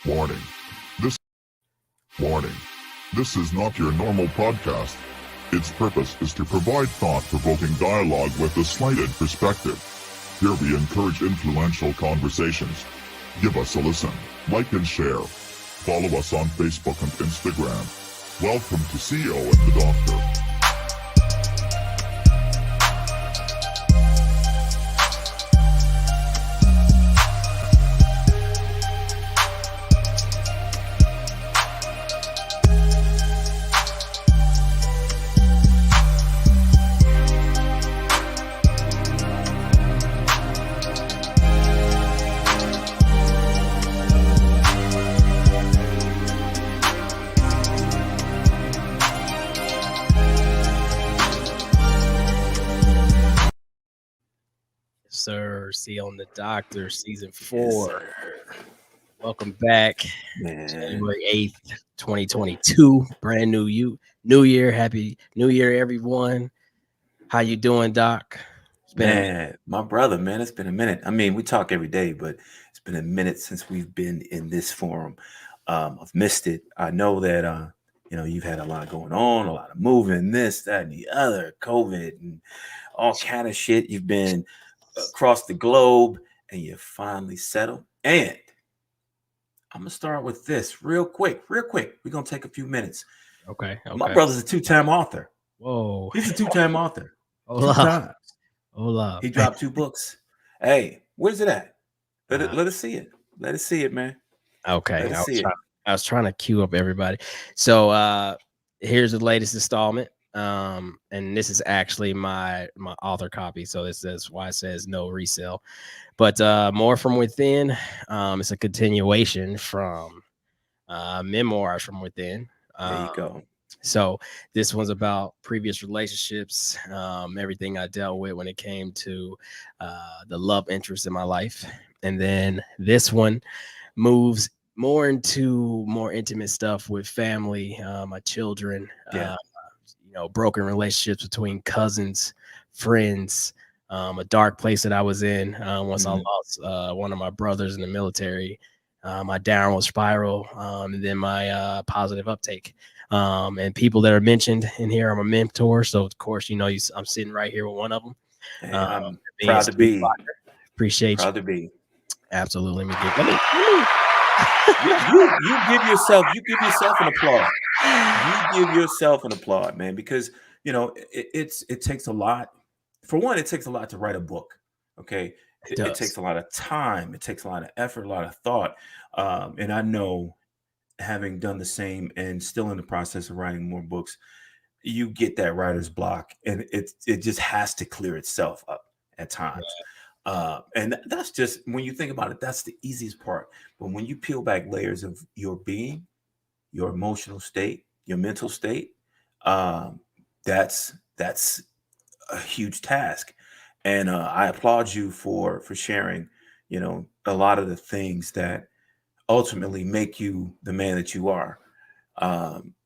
Warning. This warning. This is not your normal podcast. Its purpose is to provide thought-provoking dialogue with a slighted perspective. Here we encourage influential conversations. Give us a listen, like and share. Follow us on Facebook and Instagram. Welcome to CEO and the Doctor. Sir, See on the Doctor, season 4. Welcome back. January 8th, 2022. Brand new New Year. Happy New Year, everyone. How you doing, Doc? It's been my brother, man. It's been a minute. I mean, we talk every day, but it's been a minute since we've been in this forum. I've missed it. I know that you've had a lot going on, a lot of moving, this, that, and the other, COVID, and all kind of shit. You've been across the globe, and you finally settled. And I'm gonna start with this real quick. We're gonna take a few minutes. Okay. My brother's a 2-time author. Whoa, he's a 2-time author. Hold up. He dropped 2 books. Hey, where's it at? Let us see it. Let us see it, man. Okay. I was trying to queue up everybody. So here's the latest installment. And this is actually my author copy. So this is why it says no resale. But More From Within. It's a continuation from Memoirs From Within. There you go. So this one's about previous relationships, everything I dealt with when it came to the love interest in my life. And then this one moves more into more intimate stuff with family, my children, broken relationships between cousins, friends, a dark place that I was in once I lost one of my brothers in the military, my downward spiral, and then my positive uptake. And people that are mentioned in here, I'm a mentor. So, of course, I'm sitting right here with one of them. Hey, I'm proud to be. Appreciate proud you. to be. Absolutely. Let me you give yourself an applause. You give yourself an applaud, man, because it takes a lot. For one, it takes a lot to write a book. Okay, it takes a lot of time. It takes a lot of effort, a lot of thought. And I know, having done the same and still in the process of writing more books, you get that writer's block, and it just has to clear itself up at times. And that's just, when you think about it, that's the easiest part. But when you peel back layers of your being, your emotional state, your mental state, that's a huge task. And I applaud you for sharing, a lot of the things that ultimately make you the man that you are.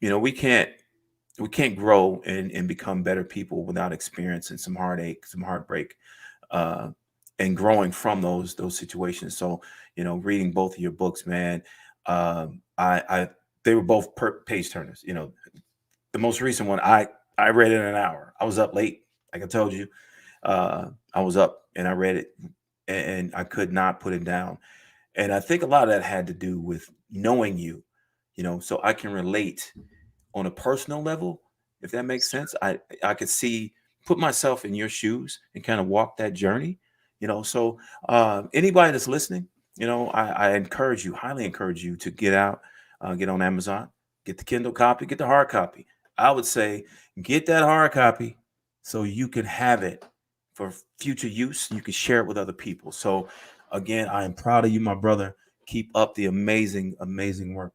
We can't grow and become better people without experiencing some heartache, some heartbreak, and growing from those situations. So, reading both of your books, man, they were both page turners. The most recent one, I read it in an hour. I was up late, like I told you. I was up and I read it, and I could not put it down. And I think a lot of that had to do with knowing you, so I can relate on a personal level, if that makes sense. I could put myself in your shoes and kind of walk that journey. So anybody that's listening, I highly encourage you to get out, get on Amazon, get the Kindle copy, get the hard copy. I would say get that hard copy so you can have it for future use. You can share it with other people. So again, I am proud of you, my brother. Keep up the amazing, amazing work.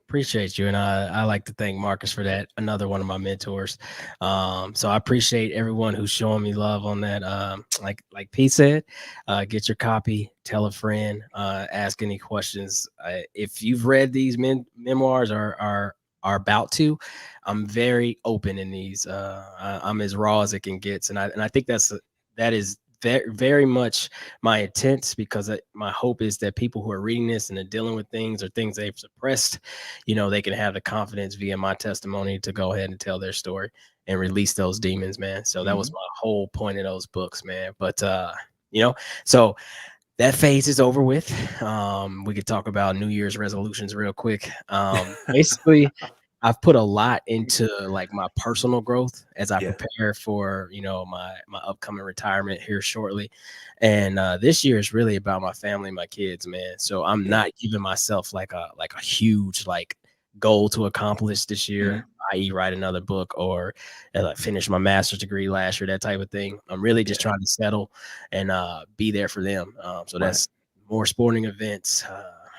Appreciate you. And I like to thank Marcus for that. Another one of my mentors. So I appreciate everyone who's showing me love on that. Like Pete said, get your copy, tell a friend, ask any questions. If you've read these memoirs or are about to, I'm very open in these. I'm as raw as it can get. And I think that is very much my intent, because my hope is that people who are reading this and are dealing with things or things they've suppressed, they can have the confidence via my testimony to go ahead and tell their story and release those demons, man. So that was Mhm. my whole point of those books, man. But so that phase is over with. We could talk about New Year's resolutions real quick. Basically, I've put a lot into like my personal growth as I Yeah, prepare for my upcoming retirement here shortly, and this year is really about my family, my kids, man. So I'm yeah. not giving myself like a huge like goal to accomplish this year, Mhm. i.e., write another book or like finish my master's degree last year, that type of thing. I'm really just Yeah, trying to settle and be there for them. So right. that's more sporting events.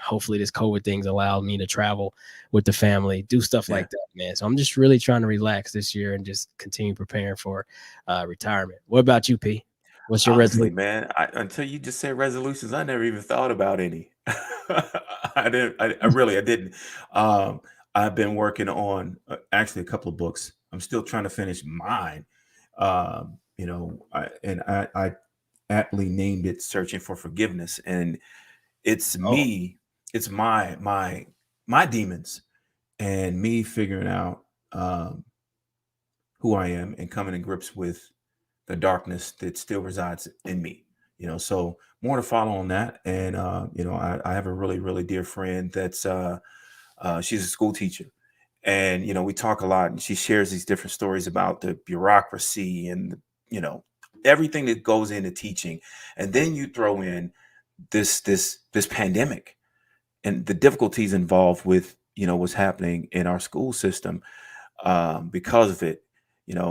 Hopefully, this COVID thing's allowed me to travel with the family, do stuff Yeah. like that, man. So I'm just really trying to relax this year and just continue preparing for retirement. What about you, P? What's your Honestly, resolution? man, until you just said resolutions, I never even thought about any. I didn't. I didn't. Um, I've been working on actually a couple of books. I'm still trying to finish mine. I aptly named it "Searching for Forgiveness," and it's Oh, me. It's my demons and me figuring out um, who I am and coming to grips with the darkness that still resides in me. So more to follow on that. And I have a really, really dear friend that's she's a school teacher. And we talk a lot, and she shares these different stories about the bureaucracy and you know everything that goes into teaching. And then you throw in this pandemic and the difficulties involved with what's happening in our school system because of it.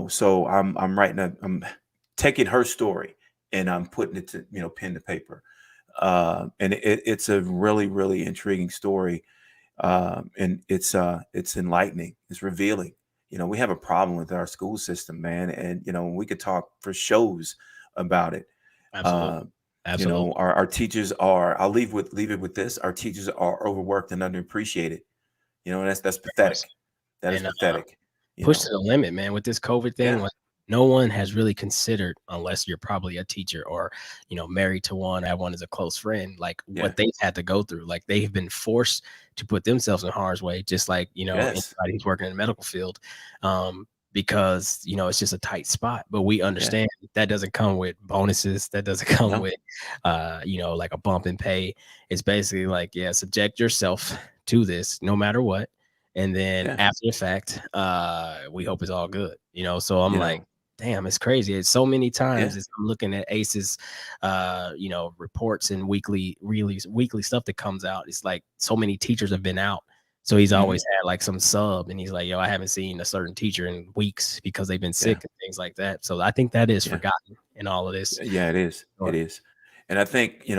So I'm taking her story and I'm putting it to pen to paper. And it's a really, really intriguing story. And it's enlightening, it's revealing. We have a problem with our school system, man. And we could talk for shows about it. absolutely, uh, absolutely. our teachers are, I'll leave it with this: our teachers are overworked and underappreciated. And that's Very much. pathetic. That is And pathetic. you pushed know to the limit, man, with this COVID thing. yeah, Like no one has really considered, unless you're probably a teacher or married to one, have one as a close friend, like yeah, what they've had to go through. Like they've been forced to put themselves in harm's way, just like yes, anybody who's working in the medical field, because it's just a tight spot. But we yeah, understand that doesn't come with bonuses. That doesn't come no, with like a bump in pay. It's basically like, yeah, subject yourself to this no matter what, and then yeah, after the fact, we hope it's all good. So I'm you like, know, damn, it's crazy. It's so many times yeah, as I'm looking at Ace's reports and weekly stuff that comes out. It's like so many teachers have been out. So he's hmm, always had like some sub, and he's like, yo, I haven't seen a certain teacher in weeks because they've been yeah, sick and things like that. So I think that is yeah, forgotten in all of this. yeah. It is, it Sure. is. And I think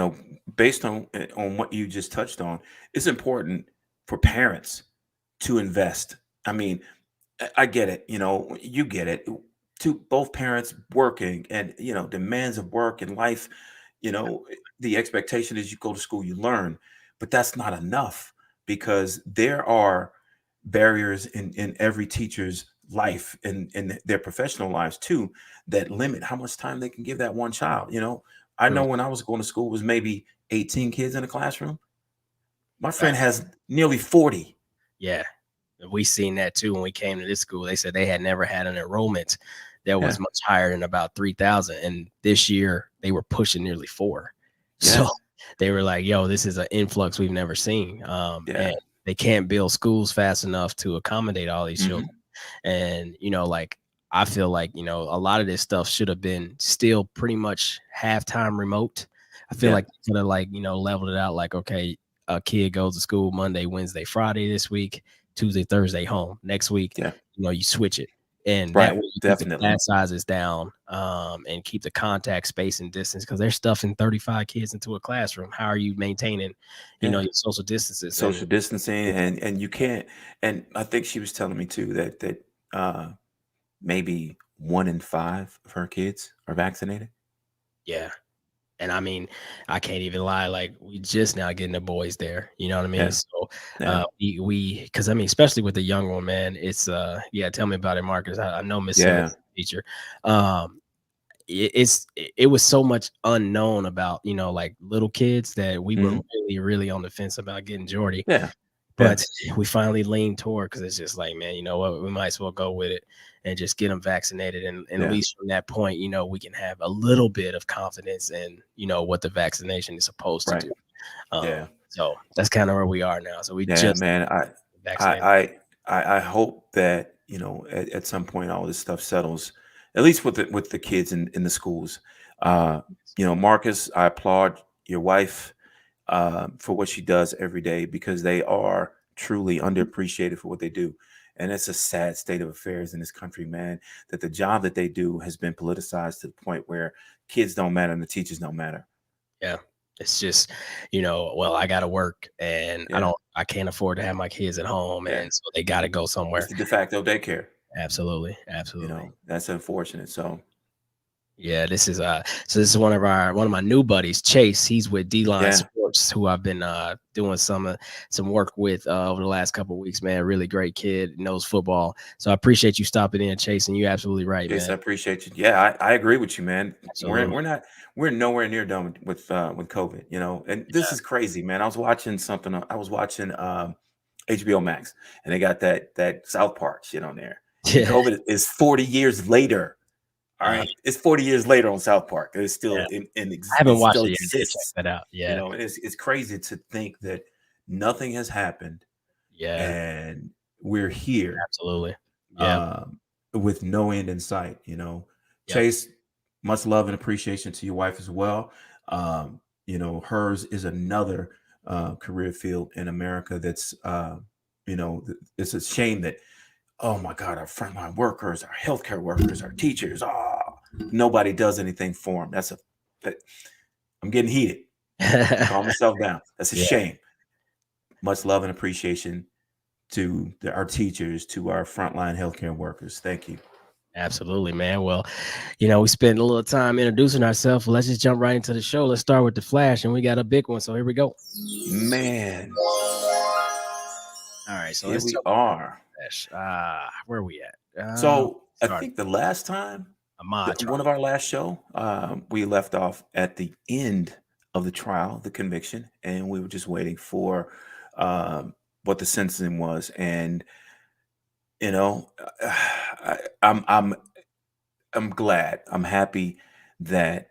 based on what you just touched on, it's important for parents to invest. I mean, I get it. You get it. To both parents working and demands of work and life. The expectation is you go to school, you learn, but that's not enough because there are barriers in every teacher's life and in their professional lives too that limit how much time they can give that one child. I know True. when I was going to school, it was maybe 18 kids in a classroom. My Uh, friend has nearly 40. yeah. We seen that too when we came to this school. They said they had never had an enrollment that was Yeah. much higher than about 3,000, and this year they were pushing nearly 4. So Yes. they were like, "Yo, this is an influx we've never seen," and Yeah. they can't build schools fast enough to accommodate all these children. Hmm. And like I feel like a lot of this stuff should have been still pretty much halftime remote. I feel Yeah. like they could have leveled it out. Like, okay, a kid goes to school Monday, Wednesday, Friday this week, Tuesday, Thursday home. Next week, Yeah. you switch it. And that Right. way you keep the Definitely. class sizes down, and keep the contact space and distance, because they're stuffing 35 kids into a classroom. How are you maintaining, Yeah. your social distances? And Social distancing and you can't. And I think she was telling me too that uh maybe 1 in 5 of her kids are vaccinated. yeah. And I mean, I can't even lie. Like we just now getting the boys there. You know what I mean? Yeah. So Yeah. because I mean, especially with the young one, man, it's yeah. Tell me about it, Marcus. I know Miss Simmons Yeah. is a teacher. Um, it was so much unknown about, like little kids that we were Mhm. really, really on the fence about getting Jordy. Yeah. Yeah. But we finally leaned toward because it's just like, man, you know what? We might as well go with it and just get them vaccinated. And at Yeah. least from that point, we can have a little bit of confidence in, what the vaccination is supposed to Right. do. Um, Yeah. so that's kind of where we are now. So we Yeah, just man. vaccinated. I I hope that, at some point all this stuff settles, at least with the kids in the schools. Uh, Marcus, I applaud your wife for what she does every day, because they are truly underappreciated for what they do. And it's a sad state of affairs in this country, man, that the job that they do has been politicized to the point where kids don't matter and the teachers don't matter. Yeah. It's just, well, I got to work and Yeah. I can't afford to have my kids at home. Yeah. And so they got to go It's somewhere. the de facto daycare. Absolutely. Absolutely. That's unfortunate. So, Yeah, this is one of my new buddies, Chase. He's with D-Line yeah. Sports, who I've been doing some work with over the last couple of weeks, man. Really great kid, knows football. So I appreciate you stopping in, Chase, and you're absolutely right, Jason, man. I appreciate you. Yeah, I agree with you, man. We're Absolutely. we're not we're nowhere near done with COVID, and this is crazy, man. I was watching something. I was watching HBO Max, and they got that South Park shit on there. And Yeah. COVID is 40 years later. All Uh, right, it's 40 years later on South Park. It's still yeah. I haven't it watched still it yet. I need to check exists. that out. Yeah. And it's crazy to think that nothing has happened Yeah. and we're here, Absolutely. Yeah. um, with no end in sight. Yep. Chase, much love and appreciation to your wife as well. Hers is another career field in America that's, it's a shame that, oh my God, our frontline workers, our healthcare workers, our teachers, nobody does anything for them. I'm getting heated. Calm myself down. That's a Yeah. shame. Much love and appreciation to our teachers, to our frontline healthcare workers. Thank you. Absolutely, man. Well, we spent a little time introducing ourselves. Let's just jump right into the show. Let's start with the Flash, and we got a big one. So here we go. Man, All right, so here let's we jump are. Flash. Where are we at? So I Start think the last time, Ahmad one trial. of our last show, we left off at the end of the trial, the conviction, and we were just waiting for what the sentencing was. And I, I'm glad, I'm happy that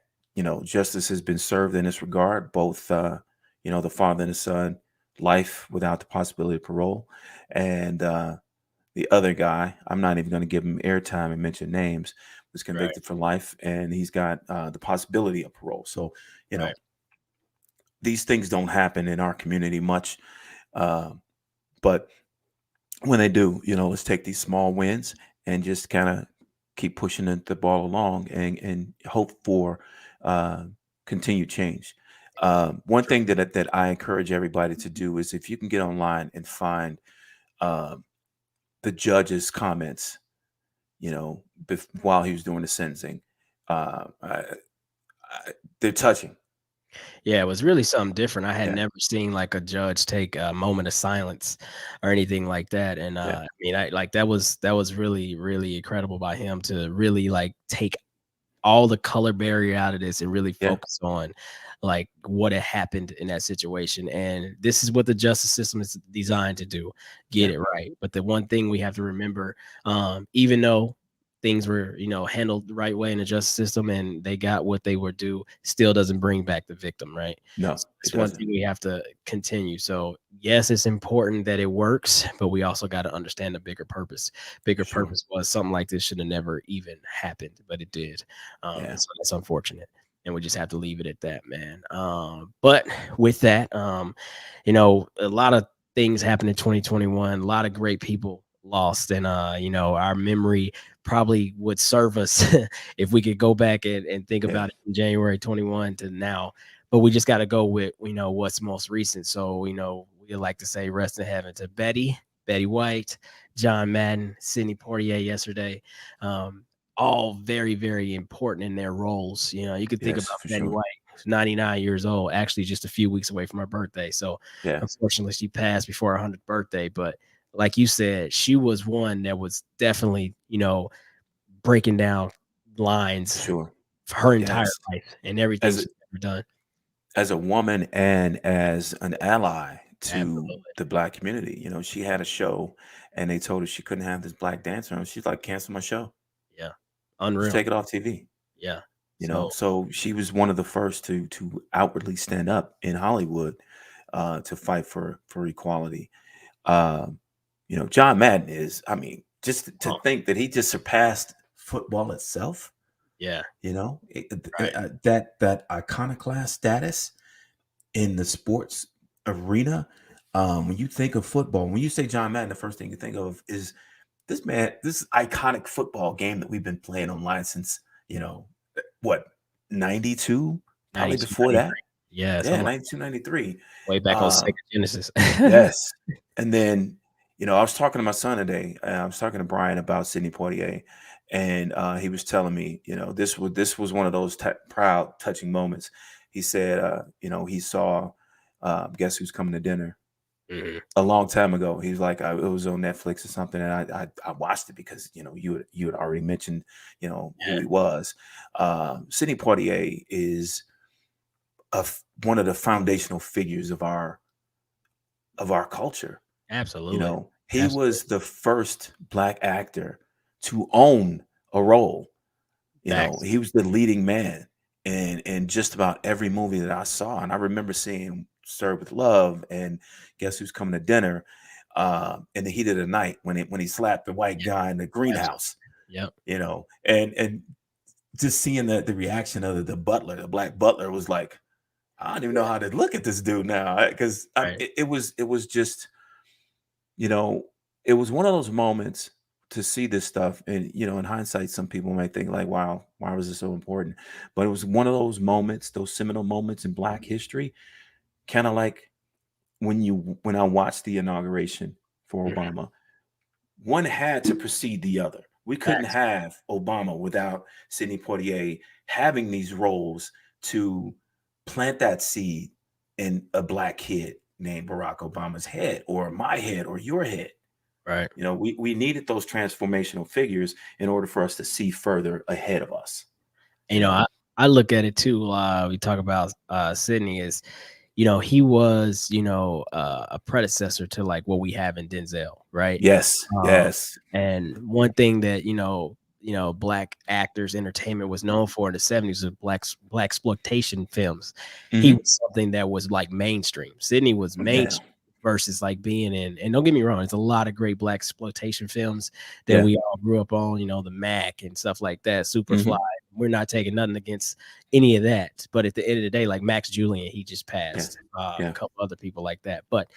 justice has been served in this regard. Both the father and the son, life without the possibility of parole, and the other guy, I'm not even going to give him airtime and mention names, was Right, convicted for life, and he's got the possibility of parole. So, you know, right. these things don't happen in our community much, uh, but when they do, let's take these small wins and just kind of keep pushing the ball along and hope for uh, continued change. One True. thing that I encourage everybody to do is, if you can get online and find uh, the judge's comments, while he was doing the sentencing. Uh, I, they're touching. Yeah, it was really something different. I had Yeah, never seen like a judge take a moment of silence or anything like that. And yeah, I mean, I like that was really, really incredible by him to really like take all the color barrier out of this and really yeah, focus on like what had happened in that situation. And this is what the justice system is designed to do, get yeah. it right. But the one thing we have to remember, even though things were handled the right way in the justice system and they got what they were due, still doesn't bring back the victim, right? No, So it that's one doesn't. thing we have to continue. So yes, it's important that it works, but we also got to understand the bigger purpose. Bigger Sure. purpose was something like this should have never even happened, but it did. Yeah, And so that's unfortunate. And we just have to leave it at that, man. But with that, a lot of things happened in 2021, a lot of great people lost. And our memory probably would serve us if we could go back and think yeah, about it from January 21 to now. But we just got to go with what's most recent. So we like to say rest in heaven to Betty White, John Madden, Sidney Poitier yesterday. All very, very important in their roles. You could think yes, about for Betty sure. White, who's 99 years old, actually just a few weeks away from her birthday. So Yeah, unfortunately, she passed before her 100th birthday. But like you said, she was one that was definitely, breaking down for lines sure. her entire Yes. life and everything As a, she's ever done. as a woman and as an ally to Absolutely. the black community, she had a show and they told her she couldn't have this black dancer on. She's like, cancel my show. Yeah. Just Unreal. take it off TV. Yeah. So So she was one of the first to outwardly stand up in Hollywood to fight for equality. Um, John Madden is, I mean, just to oh, think that he just surpassed football itself. yeah. Right. That iconoclast status in the sports arena. When you think of football, when you say John Madden, the first thing you think of is this iconic football game that we've been playing online since, what, 92, probably 92, before that. 93. Yeah, Yeah, something like 92, 93. way back on Sega Um, Genesis. yes. And then, I was talking to my son today. I was talking to Brian about Sidney Poitier, and he was telling me, this was one of those proud, touching moments. He said, he saw Guess Who's Coming to Dinner Mhm. a long time ago. He was like, it was on Netflix or something, and I watched it because you had already mentioned who Yeah, he was. Sidney Poitier is one of the foundational figures of our culture. absolutely. He Absolutely. was the first black actor to own a role. Facts. He was the leading man in just about every movie that I saw. And I remember seeing Served with Love and Guess Who's Coming to Dinner, in the heat of the night when he slapped the white guy in the Absolutely. greenhouse. Yep. And just seeing the reaction of the butler, the black butler, was like, I don't even know how to look at this dude now, because Right. it was just, you know, it was one of those moments to see this stuff. And, in hindsight, some people might think like, wow, why was this so important? But it was one of those moments, those seminal moments in Black history, kind of like when I watched the inauguration for Mhm. Obama. One had to precede the other. We couldn't Facts. have Obama without Sidney Poitier having these roles to plant that seed in a black kid named Barack Obama's head, or my head, or your head. Right. We needed those transformational figures in order for us to see further ahead of us. You You know, I, know? I look at it too. We talk about Sydney is, he was, a predecessor to like what we have in Denzel, right? Yes, Um, yes. and one thing that black actors entertainment was known for in the 70s was black exploitation films. He Hmm. was something that was like mainstream. Sydney was Yeah, mainstream versus like being in, and don't get me wrong, there's a lot of great black exploitation films that yeah. we all grew up on, the Mac and stuff like that, Superfly. Hmm. We're not taking nothing against any of that. But at the end of the day, like Max Julian, he just Yeah, passed. A yeah, couple other people like that. But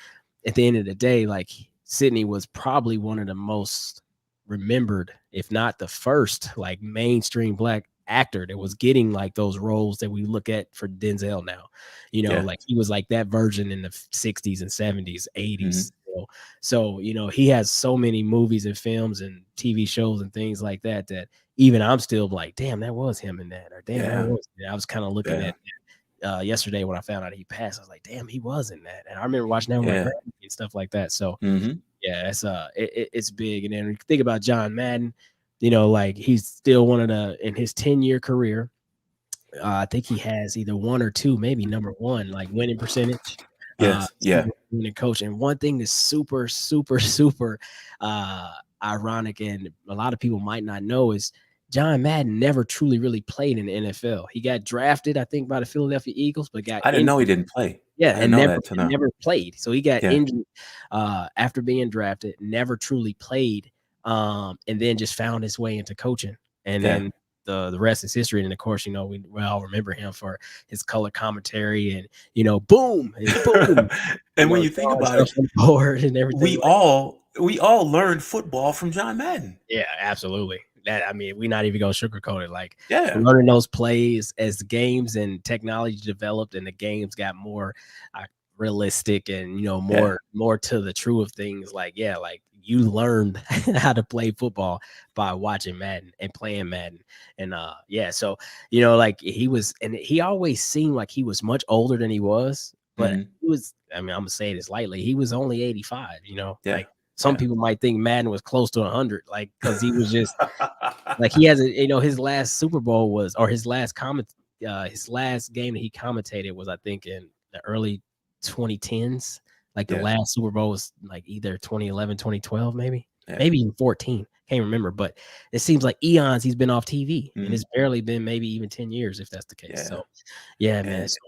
at the end of the day, like Sydney was probably one of the most remembered, if not the first, like mainstream black actor that was getting like those roles that we look at for Denzel now. yeah. Like he was like that version in the 60s and 70s, Hmm. 80s. So, he has so many movies and films and TV shows and things like that that even I'm still like, damn, that was him in that, or damn, that Yeah, was. I was kind of looking yeah, at yesterday when I found out he passed. I was like, damn, he was in that. And I remember watching that with my yeah. grandma and stuff like that. So Hmm. yeah, it's big. And then when you think about John Madden, like he's still one of the in his 10-year career. I think he has either one or two, maybe number one, like winning percentage. Yes, yeah, Super winning coach. And one thing that's super, super, super ironic, and a lot of people might not know, is John Madden never truly really played in the NFL. He got drafted, I think, by the Philadelphia Eagles, but got I didn't know he injured. didn't play. Yeah, I didn't and know never that to and know. never played. So he got Yeah, injured after being drafted, never truly played, and then just found his way into coaching. And yeah. then the rest is history. And of course, we all remember him for his color commentary and boom, his boom, And when you think drawing about it, stuff on the board and everything we like. all learned football from John Madden. Yeah, absolutely. That, I mean, we're not even gonna sugarcoat it. Like Yeah, learning those plays as the games and technology developed and the games got more uh, realistic and yeah, more to the true of things. Like like you learned how to play football by watching Madden and playing Madden. And so like he was, and he always seemed like he was much older than he was, but hmm, he was. I mean, I'm gonna say this lightly. He was only 85. yeah, Like some people might think Madden was close to 100, like because he was just like he has a his last Super Bowl was or his last his last game that he commentated was I think in the early 2010s. Like the last Super Bowl was like either 2011, 2012, maybe even 14. Can't remember, but it seems like eons he's been off TV, and it's barely been maybe even 10 years if that's the case. So, yeah, man. So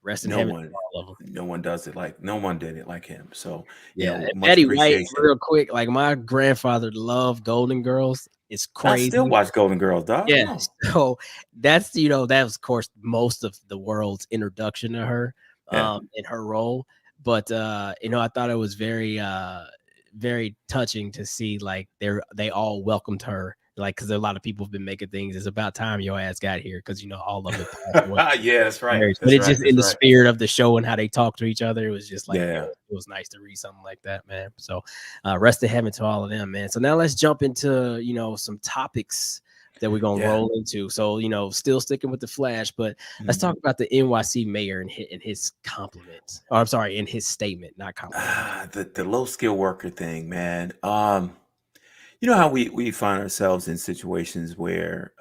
rest in heaven for all of them. No one does it like no one did it like him. So yeah, much Betty White, appreciation. real quick. Like my grandfather loved Golden Girls. It's crazy. I still watch Golden Girls, dog. Yeah, so that's that was of course most of the world's introduction to her, in her role. But I thought it was very very touching to see like they all welcomed her, like because a lot of people have been making things. It's about time your ass got here because all of it passed away. Yeah, that's right. But it's just in the spirit of the show and how they talk to each other. It was just like it was nice to read something like that, man. So rest in heaven to all of them, man. So now let's jump into some topics that we're gonna roll into. So still sticking with the Flash, but let's talk about the NYC mayor and his compliment. Oh, I'm sorry, in his statement, not compliment. The low skill worker thing, man. You know how we find ourselves in situations where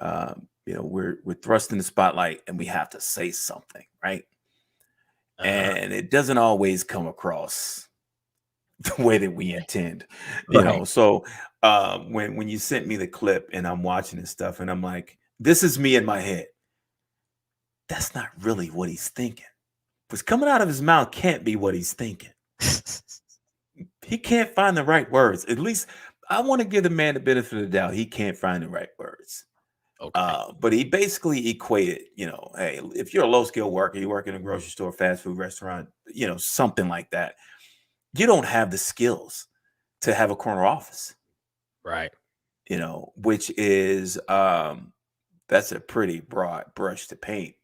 we're thrust in the spotlight and we have to say something, right? And it doesn't always come across the way that we intend, So when you sent me the clip and I'm watching this stuff and I'm like, this is me in my head. That's not really what he's thinking. What's coming out of his mouth can't be what he's thinking. He can't find the right words. At least I want to give the man the benefit of the doubt. He can't find the right words. Okay. But he basically equated, hey, if you're a low skill worker, you work in a grocery store, fast food restaurant, something like that. You don't have the skills to have a corner office. Right. Which is that's a pretty broad brush to paint.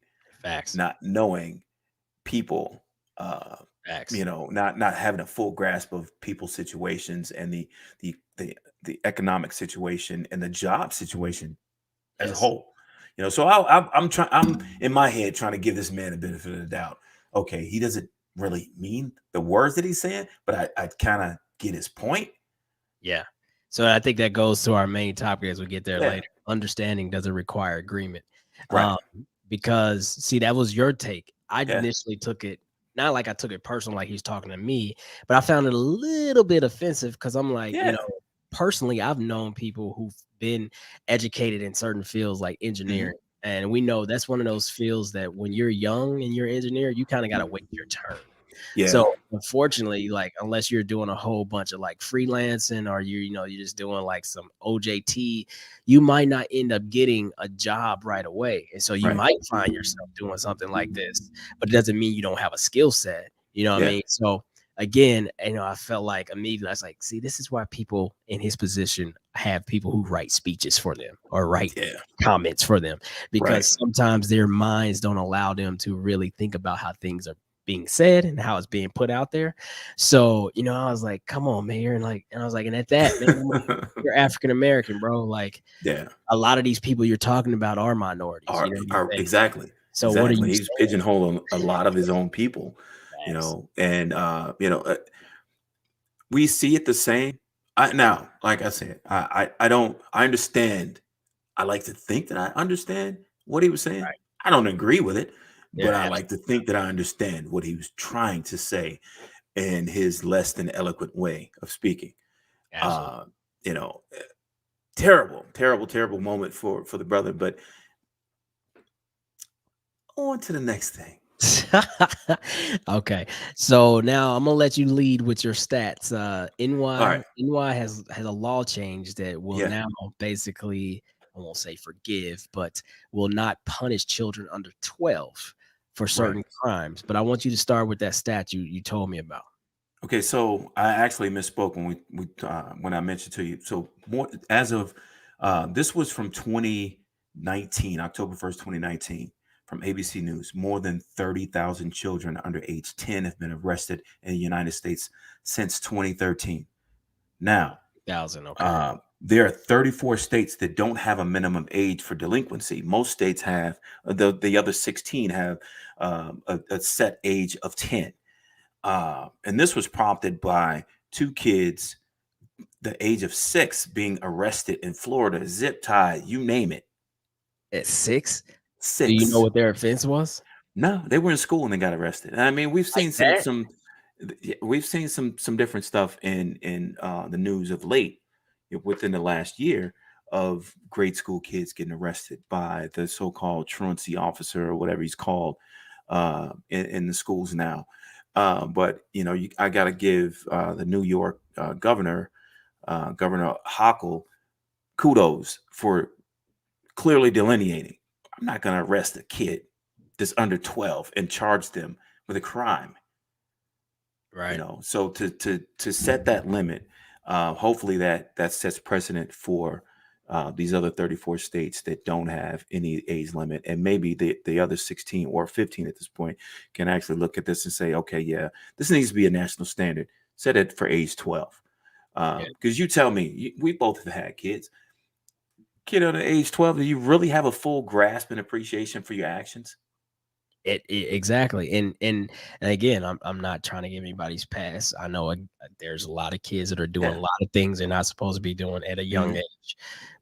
Facts. Not knowing people, Facts. Not having a full grasp of people's situations and the economic situation and the job situation as a whole. So I'm in my head trying to give this man the benefit of the doubt. Okay, he doesn't really mean the words that he's saying, but I kind of get his point. Yeah. So I think that goes to our main topic as we get there later. Understanding doesn't require agreement. Right. Because see, that was your take. I initially took it, not like I took it personal, like he's talking to me, but I found it a little bit offensive because I'm like, personally, I've known people who've been educated in certain fields like engineering. And we know that's one of those fields that when you're young and you're an engineer, you kind of got to wait your turn. Yeah. So unfortunately, like unless you're doing a whole bunch of like freelancing or you're just doing like some OJT, you might not end up getting a job right away. And so you might find yourself doing something like this, but it doesn't mean you don't have a skill set. You know what I mean? So again, I felt like immediately I was like, see, this is why people in his position have people who write speeches for them or write comments for them, because sometimes their minds don't allow them to really think about how things are being said and how it's being put out there. So, I was like, come on, mayor. And I was like, and at that, man, you're African American, bro. Like, a lot of these people you're talking about are minorities. Exactly. So what are you he's pigeonholing a lot of his own people, and we see it the same. Now, like I said, I understand. I like to think that I understand what he was saying. Right. I don't agree with it, but I like to think that I understand what he was trying to say in his less than eloquent way of speaking. Terrible moment for the brother. But on to the next thing. Okay, so now I'm gonna let you lead with your stats. NY has a law change that will now basically, I won't say forgive, but will not punish children under 12 for certain crimes. But I want you to start with that stat you told me about. Okay, so I actually misspoke when I mentioned to you. So more as of this was from 2019, October 1st, 2019. From ABC News, more than 30,000 children under age 10 have been arrested in the United States since 2013. Now, there are 34 states that don't have a minimum age for delinquency. Most states have, the other 16 have a set age of 10. And this was prompted by two kids the age of 6 being arrested in Florida, zip tied, you name it. At 6? Do you know 6. what their offense was? No, they were in school and they got arrested. I mean, we've Like seen that? we've seen some different stuff in the news of late, within the last year, of grade school kids getting arrested by the so-called truancy officer or whatever he's called in the schools now. But I got to give the New York governor, Governor Hochul, kudos for clearly delineating. I'm not going to arrest a kid that's under 12 and charge them with a crime. Right. So to set that limit, hopefully that sets precedent for these other 34 states that don't have any age limit, and maybe the other 16 or 15 at this point can actually look at this and say, okay, yeah, this needs to be a national standard. Set it for age 12. Because you tell me, we both have had kids. Kid under age 12, do you really have a full grasp and appreciation for your actions? Exactly. And again, I'm not trying to give anybody's pass. I know there's a lot of kids that are doing a Yeah. lot of things they're not supposed to be doing at a young age.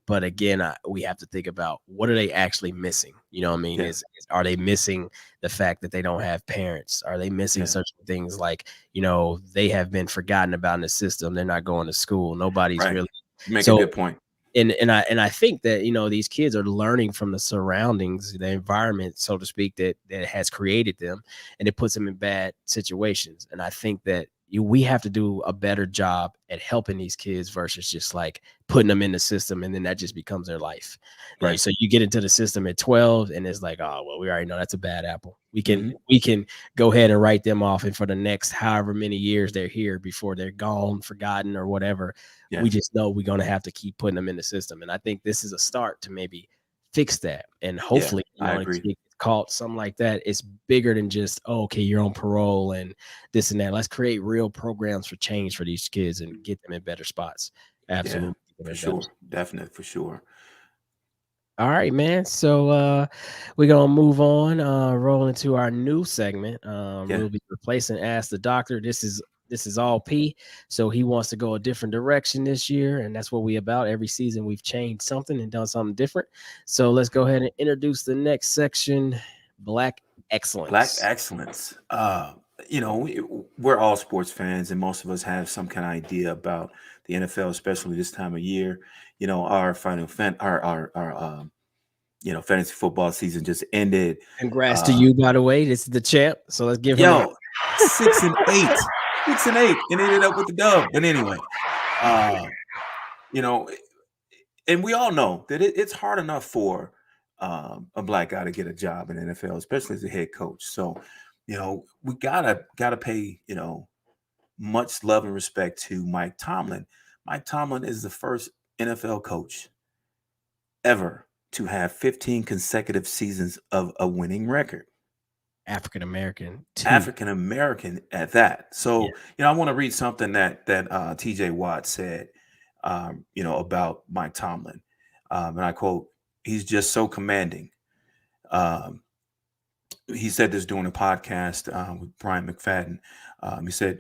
But again, we have to think about, what are they actually missing? You know what I mean? Yeah. Are they missing the fact that they don't have parents? Are they missing Yeah. such things like, they have been forgotten about in the system? They're not going to school. Nobody's Right. really. You make a So good point. and I think that these kids are learning from the surroundings, the environment, so to speak, that has created them, and it puts them in bad situations. And I think that we have to do a better job at helping these kids versus just like putting them in the system, and then that just becomes their life. Right. So you get into the system at 12, and it's like, oh well, we already know that's a bad apple. We Mhm. can go ahead and write them off, and for the next however many years they're here before they're gone, forgotten, or whatever, Yeah. we just know we're going to have to keep putting them in the system. And I think this is a start to maybe fix that. And hopefully, I a agree. kid gets caught, something like that, it's bigger than just, oh, okay, you're on parole and this and that. Let's create real programs for change for these kids and get them in better spots. Absolutely. Yeah, for sure. Definitely, for sure. All right, man. So we're gonna move on, roll into our new segment. Yeah. We'll be replacing Ask the Doctor. This is all P. So he wants to go a different direction this year, and that's what we about. Every season we've changed something and done something different. So let's go ahead and introduce the next section, Black Excellence. Black excellence. We're all sports fans, and most of us have some kind of idea about the NFL, especially this time of year. Our fantasy football season just ended. Congrats to you, by the way. This is the champ. So let's give him 6-8. 6-8, and ended up with the dub. But anyway, and we all know that it's hard enough for a black guy to get a job in the NFL, especially as a head coach. So, we gotta pay much love and respect to Mike Tomlin. Mike Tomlin is the first NFL coach ever to have 15 consecutive seasons of a winning record. African American at that. So, I want to read something that TJ Watt said, about Mike Tomlin. And I quote, "He's just so commanding." He said this during a podcast with Brian McFadden. He said,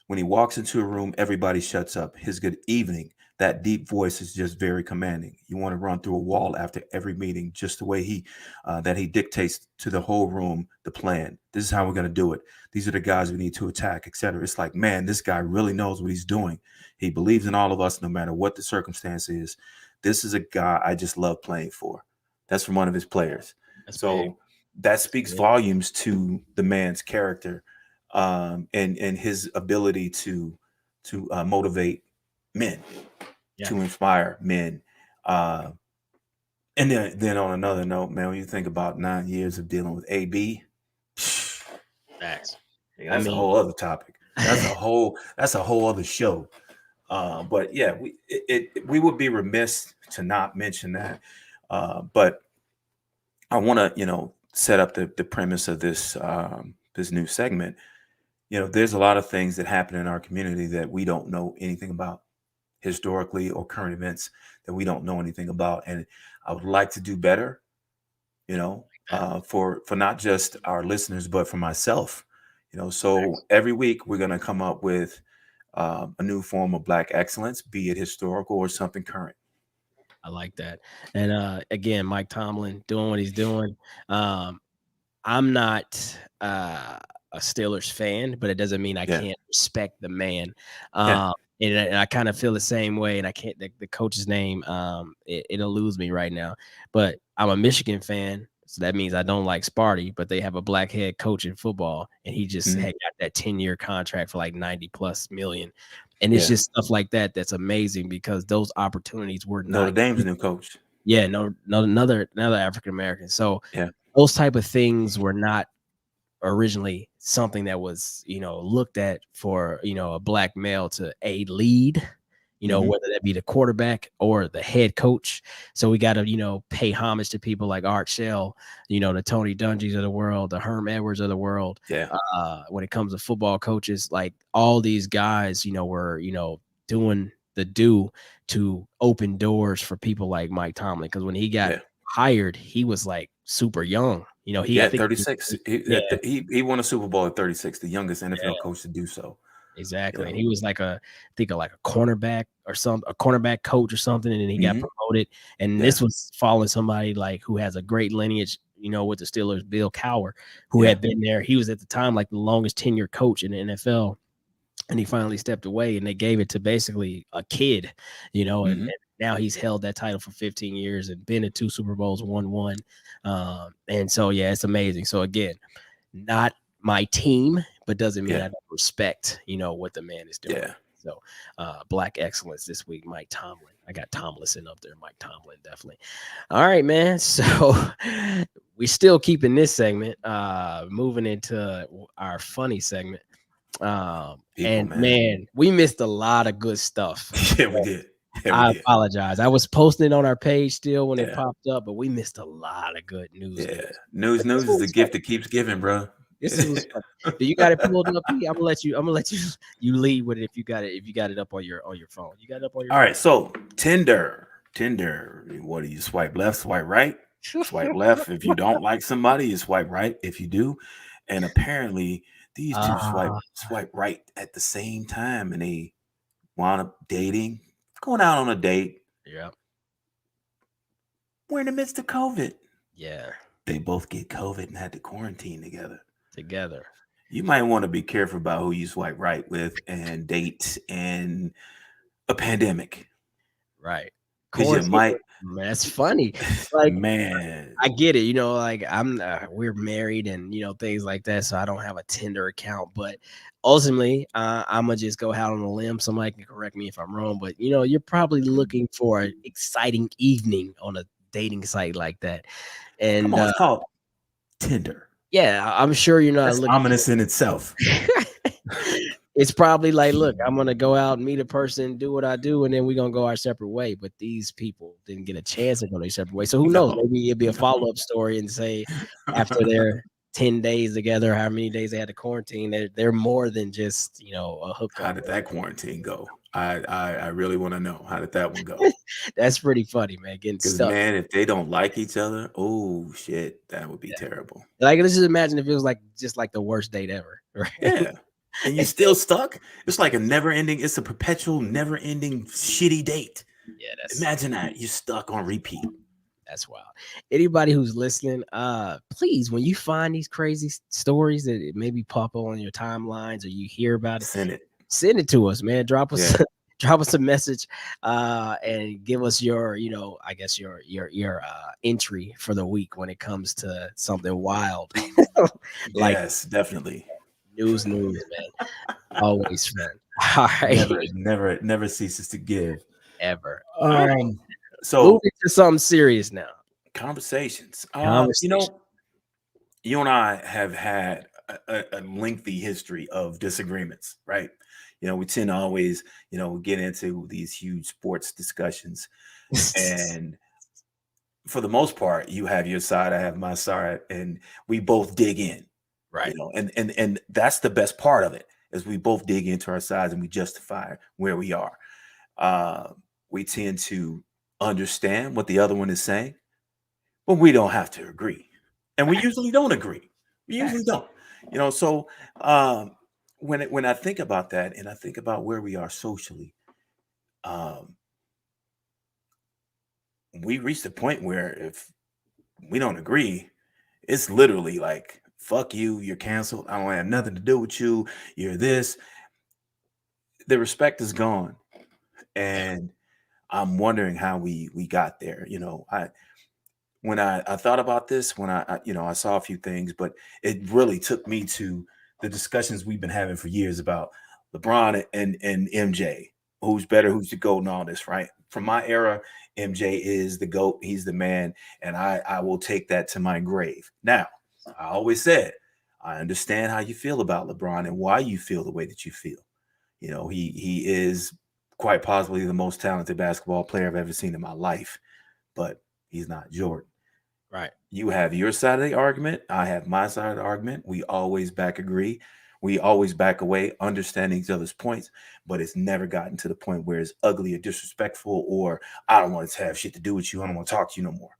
when he walks into a room, everybody shuts up. His good evening, that deep voice is just very commanding. You want to run through a wall after every meeting, just the way he dictates to the whole room the plan. This is how we're going to do it. These are the guys we need to attack, etc. It's like, man, this guy really knows what he's doing. He believes in all of us, no matter what the circumstance is. This is a guy I just love playing for. That's from one of his players. That speaks volumes to the man's character, and his ability to motivate men, to inspire men. And then on another note, man, when you think about 9 years of dealing with AB, that's a whole other topic. That's a whole other show. But yeah, we would be remiss to not mention that. But I want to set up the premise of this this new segment. There's a lot of things that happen in our community that we don't know anything about, historically, or current events that we don't know anything about, and I would like to do better. For not just our listeners, but for myself. So every week we're going to come up with a new form of Black excellence, be it historical or something current. I like that. And again, Mike Tomlin doing what he's doing. I'm not a Steelers fan, but it doesn't mean I Yeah, can't respect the man. yeah, And I kind of feel the same way. And I can't the coach's name. It eludes me right now. But I'm a Michigan fan, so that means I don't like Sparty. But they have a black head coach in football, and he just mhm, had got that 10-year contract for like 90+ million. And it's yeah. just stuff like that that's amazing because those opportunities were Notre not. Dame's new coach. Yeah, no, another African American. So Yeah, those type of things were not originally something that was, looked at for, a black male to lead, hmm, whether that be the quarterback or the head coach. So we got to, pay homage to people like Art Shell, the Tony Dungy's of the world, the Herm Edwards of the world. yeah, When it comes to football coaches, like all these guys, were, doing the do to open doors for people like Mike Tomlin. Because when he got yeah, hired, he was like super young. I yeah. think, 36. yeah, He won a Super Bowl at 36, the youngest NFL yeah, coach to do so. You exactly. And know. he was like I think like a cornerback or a cornerback coach or something, and then he got Hmm. promoted. And Yeah, this was following somebody like who has a great lineage, with the Steelers, Bill Cowher, who yeah, had been there. He was at the time like the longest tenure coach in the NFL. And he finally stepped away, and they gave it to basically a kid, and hmm, now he's held that title for 15 years and been in 2 Super Bowls, won one. And so, yeah, it's amazing. So again, not my team, but doesn't mean I yeah, don't respect, what the man is doing. yeah. So, Black excellence this week, Mike Tomlin. I got Tomlinson up there, Mike Tomlin, definitely. All right, man. So we still keeping this segment, moving into our funny segment. People, And man. man, we missed a lot of good stuff. Yeah, we did. Yeah, we I did. apologize. I was posting it on our page still when it Yeah, popped up, but we missed a lot of good news. yeah. News, But this news is one the was funny. gift that keeps giving, bro. Was funny. Do you got it pulled up? I'm gonna let you lead with it if you got it. If you got it up on your phone, you got it up on your All phone. right, so Tinder. What do you swipe left, swipe right? Swipe left if you don't like somebody, you swipe right if you do. And apparently these two Ah, swipe right at the same time, and they wound up dating, going out on a date. yeah, We're in the midst of COVID. yeah, They both get COVID and had to quarantine together. together, You might want to be careful about who you swipe right with and date in a pandemic. right. Because you Quarantine, might, man, that's funny. Like man, I get it, like we're married and things like that, so I don't have a Tinder account. But ultimately, I'm gonna just go out on a limb. Somebody can correct me if I'm wrong, but you're probably looking for an exciting evening on a dating site like that. come And on, it's called Tinder. yeah, I'm sure you're not That's looking. ominous in itself. It's probably like, look, I'm gonna go out and meet a person, do what I do, and then we're gonna go our separate way. But these people didn't get a chance to go their separate way. So who knows? No, Maybe it'd be a no. follow-up story and say after their 10 days together, how many days they had to quarantine, they're more than just a How hookup. did that quarantine go? I really want to know, how did that one go? That's pretty funny, man. Getting Because stuck. man, if they don't like each other, oh shit, that would be Yeah. terrible. Like let's just imagine if it was like just like the worst date ever, right? Yeah. And you still stuck? It's like a never ending, it's a perpetual, never ending shitty date. Yeah, Imagine that. You're stuck on repeat. that's wild. Anybody who's listening, please, when you find these crazy stories that it maybe pop up on your timelines or you hear about it, Send it. send it to us, man. Drop us Yeah. drop us a message and give us your, I guess your entry for the week when it comes to something wild. Like Yes, definitely. news, man. Always fun. All right. Never ceases to give. Ever. All right. So Moving to something serious now. conversations. Conversation. You and I have had a lengthy history of disagreements, right? We tend to always, get into these huge sports discussions. And for the most part, you have your side, I have my side, and we both dig in, Right. and that's the best part of it, is we both dig into our sides and we justify where we are. We tend to understand what the other one is saying, but we don't have to agree. And we usually don't agree. We usually don't. So when I think about that, and I think about where we are socially, um, we reached a point where if we don't agree, it's literally like, fuck you, you're canceled. I don't have nothing to do with you. You're this. The respect is gone. Yeah. And I'm wondering how we got there. You know, I thought about this, when I saw a few things, but it really took me to the discussions we've been having for years about LeBron and MJ, who's better, who's the GOAT, and all this, right? From my era, MJ is the GOAT, he's the man, and I will take that to my grave. Now, I always said, I understand how you feel about LeBron and why you feel the way that you feel. You know, he is quite possibly the most talented basketball player I've ever seen in my life, but he's not Jordan. Right. You have your side of the argument. I have my side of the argument. We always back agree. We always back away, understanding each other's points, but it's never gotten to the point where it's ugly or disrespectful, or I don't want to have shit to do with you. I don't want to talk to you no more.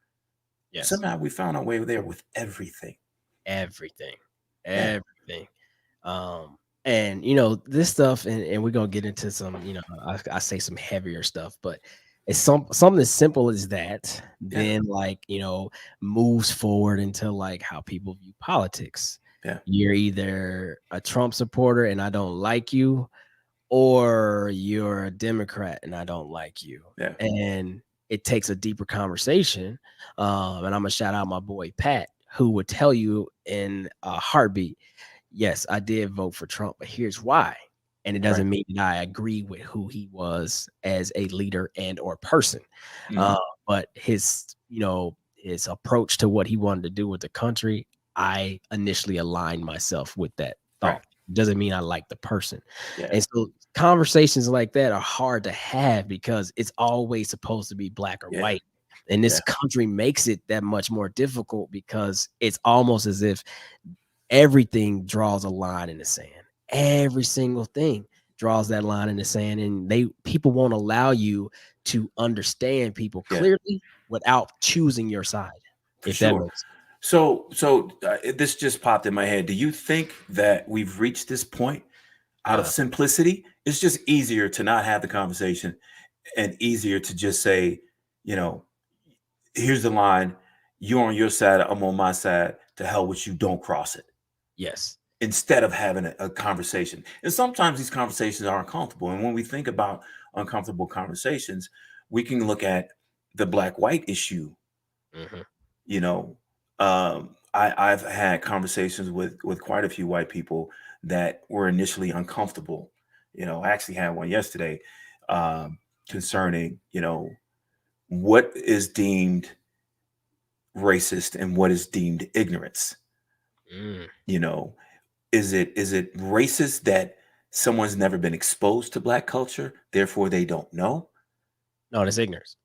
Yes. Somehow we found our way there with everything. Everything. Man, Everything. Um, and this stuff, and we're gonna get into some, I say some heavier stuff, but it's something as simple as that, yeah, then moves forward into like how people view politics. yeah, You're either a Trump supporter and I don't like you, or you're a Democrat and I don't like you. yeah. And it takes a deeper conversation. And I'm gonna shout out my boy Pat, who would tell you in a heartbeat, yes, I did vote for Trump, but here's why. And it Right. doesn't mean that I agree with who he was as a leader and or person. Mhm. But his approach to what he wanted to do with the country, I initially aligned myself with that Right. thought. Doesn't mean I like the person. Yeah. And so conversations like that are hard to have because it's always supposed to be black or Yeah. white. And this Yeah. country makes it that much more difficult because it's almost as if everything draws a line in the sand. Every single thing draws that line in the sand, and people won't allow you to understand people Yeah. clearly without choosing your side, For if that sure. makes sense. So this just popped in my head. Do you think that we've reached this point out of Uh, simplicity? It's just easier to not have the conversation and easier to just say, you know, here's the line. You're on your side. I'm on my side. To hell with you. Don't cross it. yes. Instead of having a conversation. And sometimes these conversations are uncomfortable. And when we think about uncomfortable conversations, we can look at the black white issue. Mhm. You know, I've had conversations with quite a few white people that were initially uncomfortable. You know, I actually had one yesterday, um, concerning, what is deemed racist and what is deemed ignorance. Mm. You know, is it racist that someone's never been exposed to black culture, therefore they don't know? No, that's ignorance.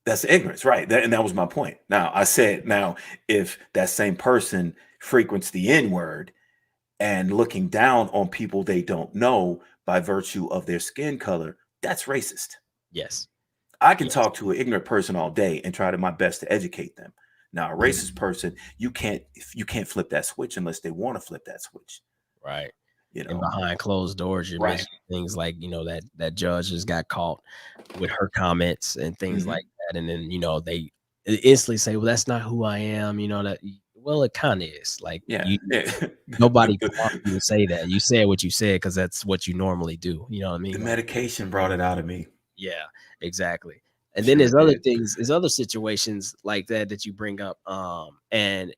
That's ignorance, right? And that was my point. Now I said, now if that same person frequents the N word and looking down on people they don't know by virtue of their skin color, that's racist. Yes. I can Yes. talk to an ignorant person all day and try to my best to educate them. Now, a racist person, you can't flip that switch unless they want to flip that switch. Right. You And know, behind closed doors, you're right? mentioning things like, that judge just got caught with her comments and things Hmm. like that. And then, they instantly say, well, that's not who I am. Well, it kind of is. Like Yeah, yeah. nobody the, prompted you to say that. You said what you said because that's what you normally do. You know what I the mean? Like, medication brought it out of me. yeah, exactly. And then Sure did. there's other situations like that you bring up, and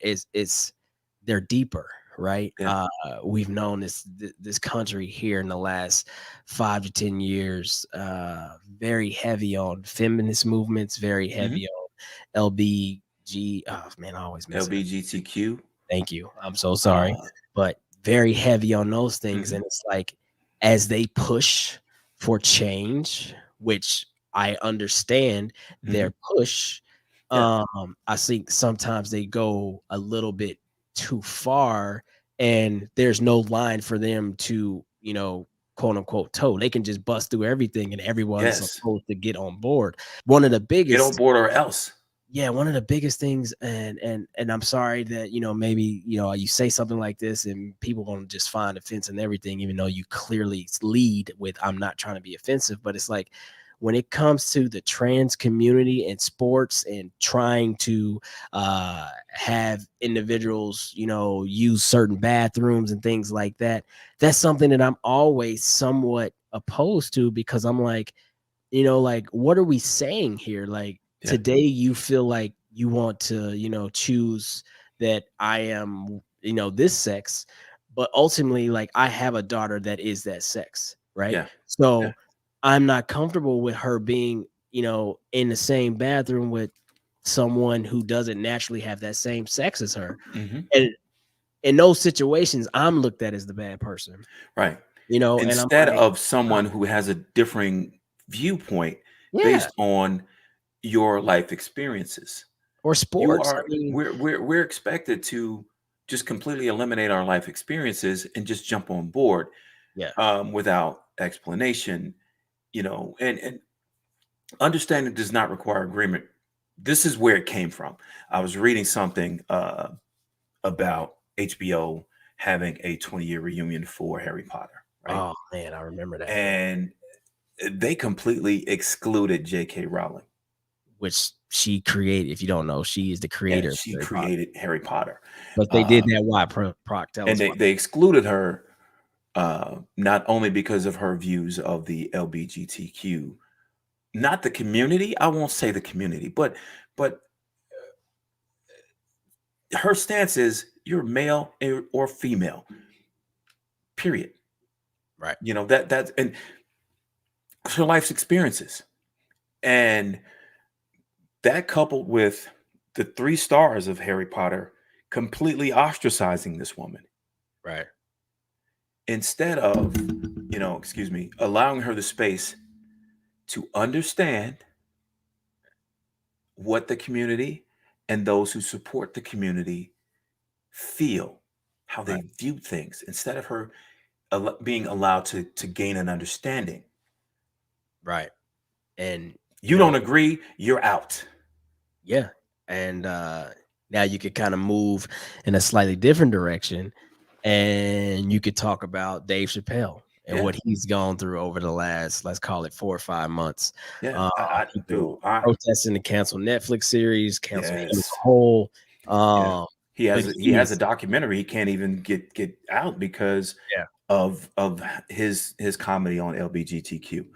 they're deeper, right? Yeah. We've known this country here in the last 5 to 10 years, very heavy on feminist movements, very Hmm. heavy on LBG. Oh man, I always mess it up. LBGTQ. Thank you. I'm so sorry. Uh, But very heavy on those things. mhm. And it's like, as they push for change, which I understand Mhm. their push, Yeah. I think sometimes they go a little bit too far and there's no line for them to, quote unquote toe. They can just bust through everything and everyone's Yes. supposed to get on board. One of the Get on biggest board or else. yeah, one of the biggest things, and I'm sorry that, maybe, you say something like this and people gonna just find offense and everything, even though you clearly lead with I'm not trying to be offensive, but it's like when it comes to the trans community and sports and trying to have individuals, use certain bathrooms and things like that, that's something that I'm always somewhat opposed to, because I'm like, like, what are we saying here? Like, Yeah. today you feel like you want to, choose that I am, this sex, but ultimately, like, I have a daughter that is that sex, right? Yeah. Yeah. So I'm not comfortable with her being, in the same bathroom with someone who doesn't naturally have that same sex as her. Hmm. And in those situations, I'm looked at as the bad person, Right. and I'm Instead like, of someone who has a differing viewpoint yeah, based on your life experiences. or You sports. I are mean, we're expected to just completely eliminate our life experiences and just jump on board yeah, without explanation, and understanding does not require agreement. This is where it came from. I was reading something about HBO having a 20-year reunion for Harry Potter, right? oh man, I remember that. Yeah. And they completely excluded J.K. Rowling. Which she created. If you don't know, she is the Yeah, creator of she Harry Potter. created Harry Potter. But they did Uh, that. Why? Proc, tell and us they, why. they excluded her not only because of her views of the LGBTQ, not the community. I won't say the community, but her stance is you're male or female. Period. Right. That's and her life's experiences, and that coupled with the 3 stars of Harry Potter completely ostracizing this woman Right. instead of, excuse me, allowing her the space to understand what the community and those who support the community feel, how Right. they view things, instead of her being allowed to gain an understanding. Right. And You don't agree, you're out. yeah. And now you could kind of move in a slightly different direction, and you could talk about Dave Chappelle and Yeah, what he's gone through over the last, let's call it 4 or 5 months. yeah. People Dude, I protesting to cancel Netflix series, cancel him as yes, a whole. yeah. He But has a he's documentary he can't even get out because yeah, of his comedy on LGBTQ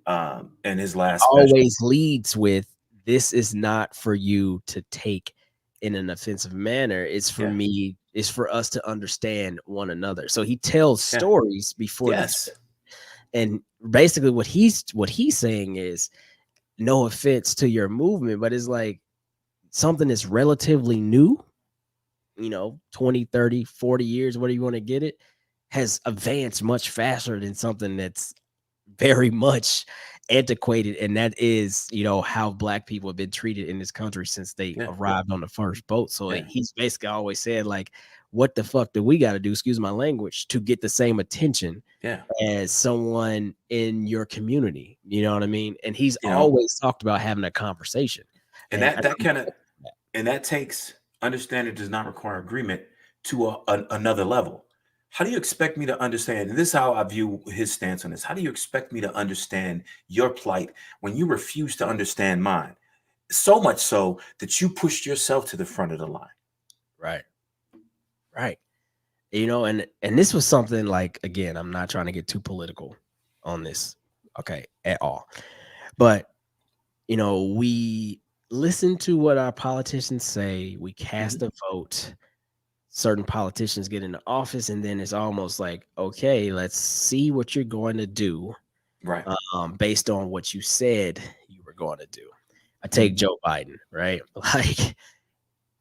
and his he last special. always leads with, this is not for you to take in an offensive manner. It's for Yeah, me, it's for us to understand one another. So he tells yeah, stories before these, yes, and basically what he's saying is, no offense to your movement, but it's like something that's relatively new, 20, 30, 40 years, whatever you want to get it, has advanced much faster than something that's very much antiquated, and that is, how black people have been treated in this country since they yeah, arrived on the first boat. So yeah, he's basically always said, like, what the fuck do we got to do, excuse my language, to get the same attention yeah. as someone in your community? You know what I mean? And he's You know, always talked about having a conversation. and And that kind of and that takes understanding does not require agreement to another level. How do you expect me to understand? And this is how I view his stance on this. How do you expect me to understand your plight when you refuse to understand mine? So much so that you pushed yourself to the front of the line. right, right. And this was something, like, again, I'm not trying to get too political on this, okay, at all. But we listen to what our politicians say, we cast Mhm. a vote, certain politicians get into office, and then it's almost like, okay, let's see what you're going to do, Right. based on what you said you were going to do. I take Mhm. Joe Biden, right? Like,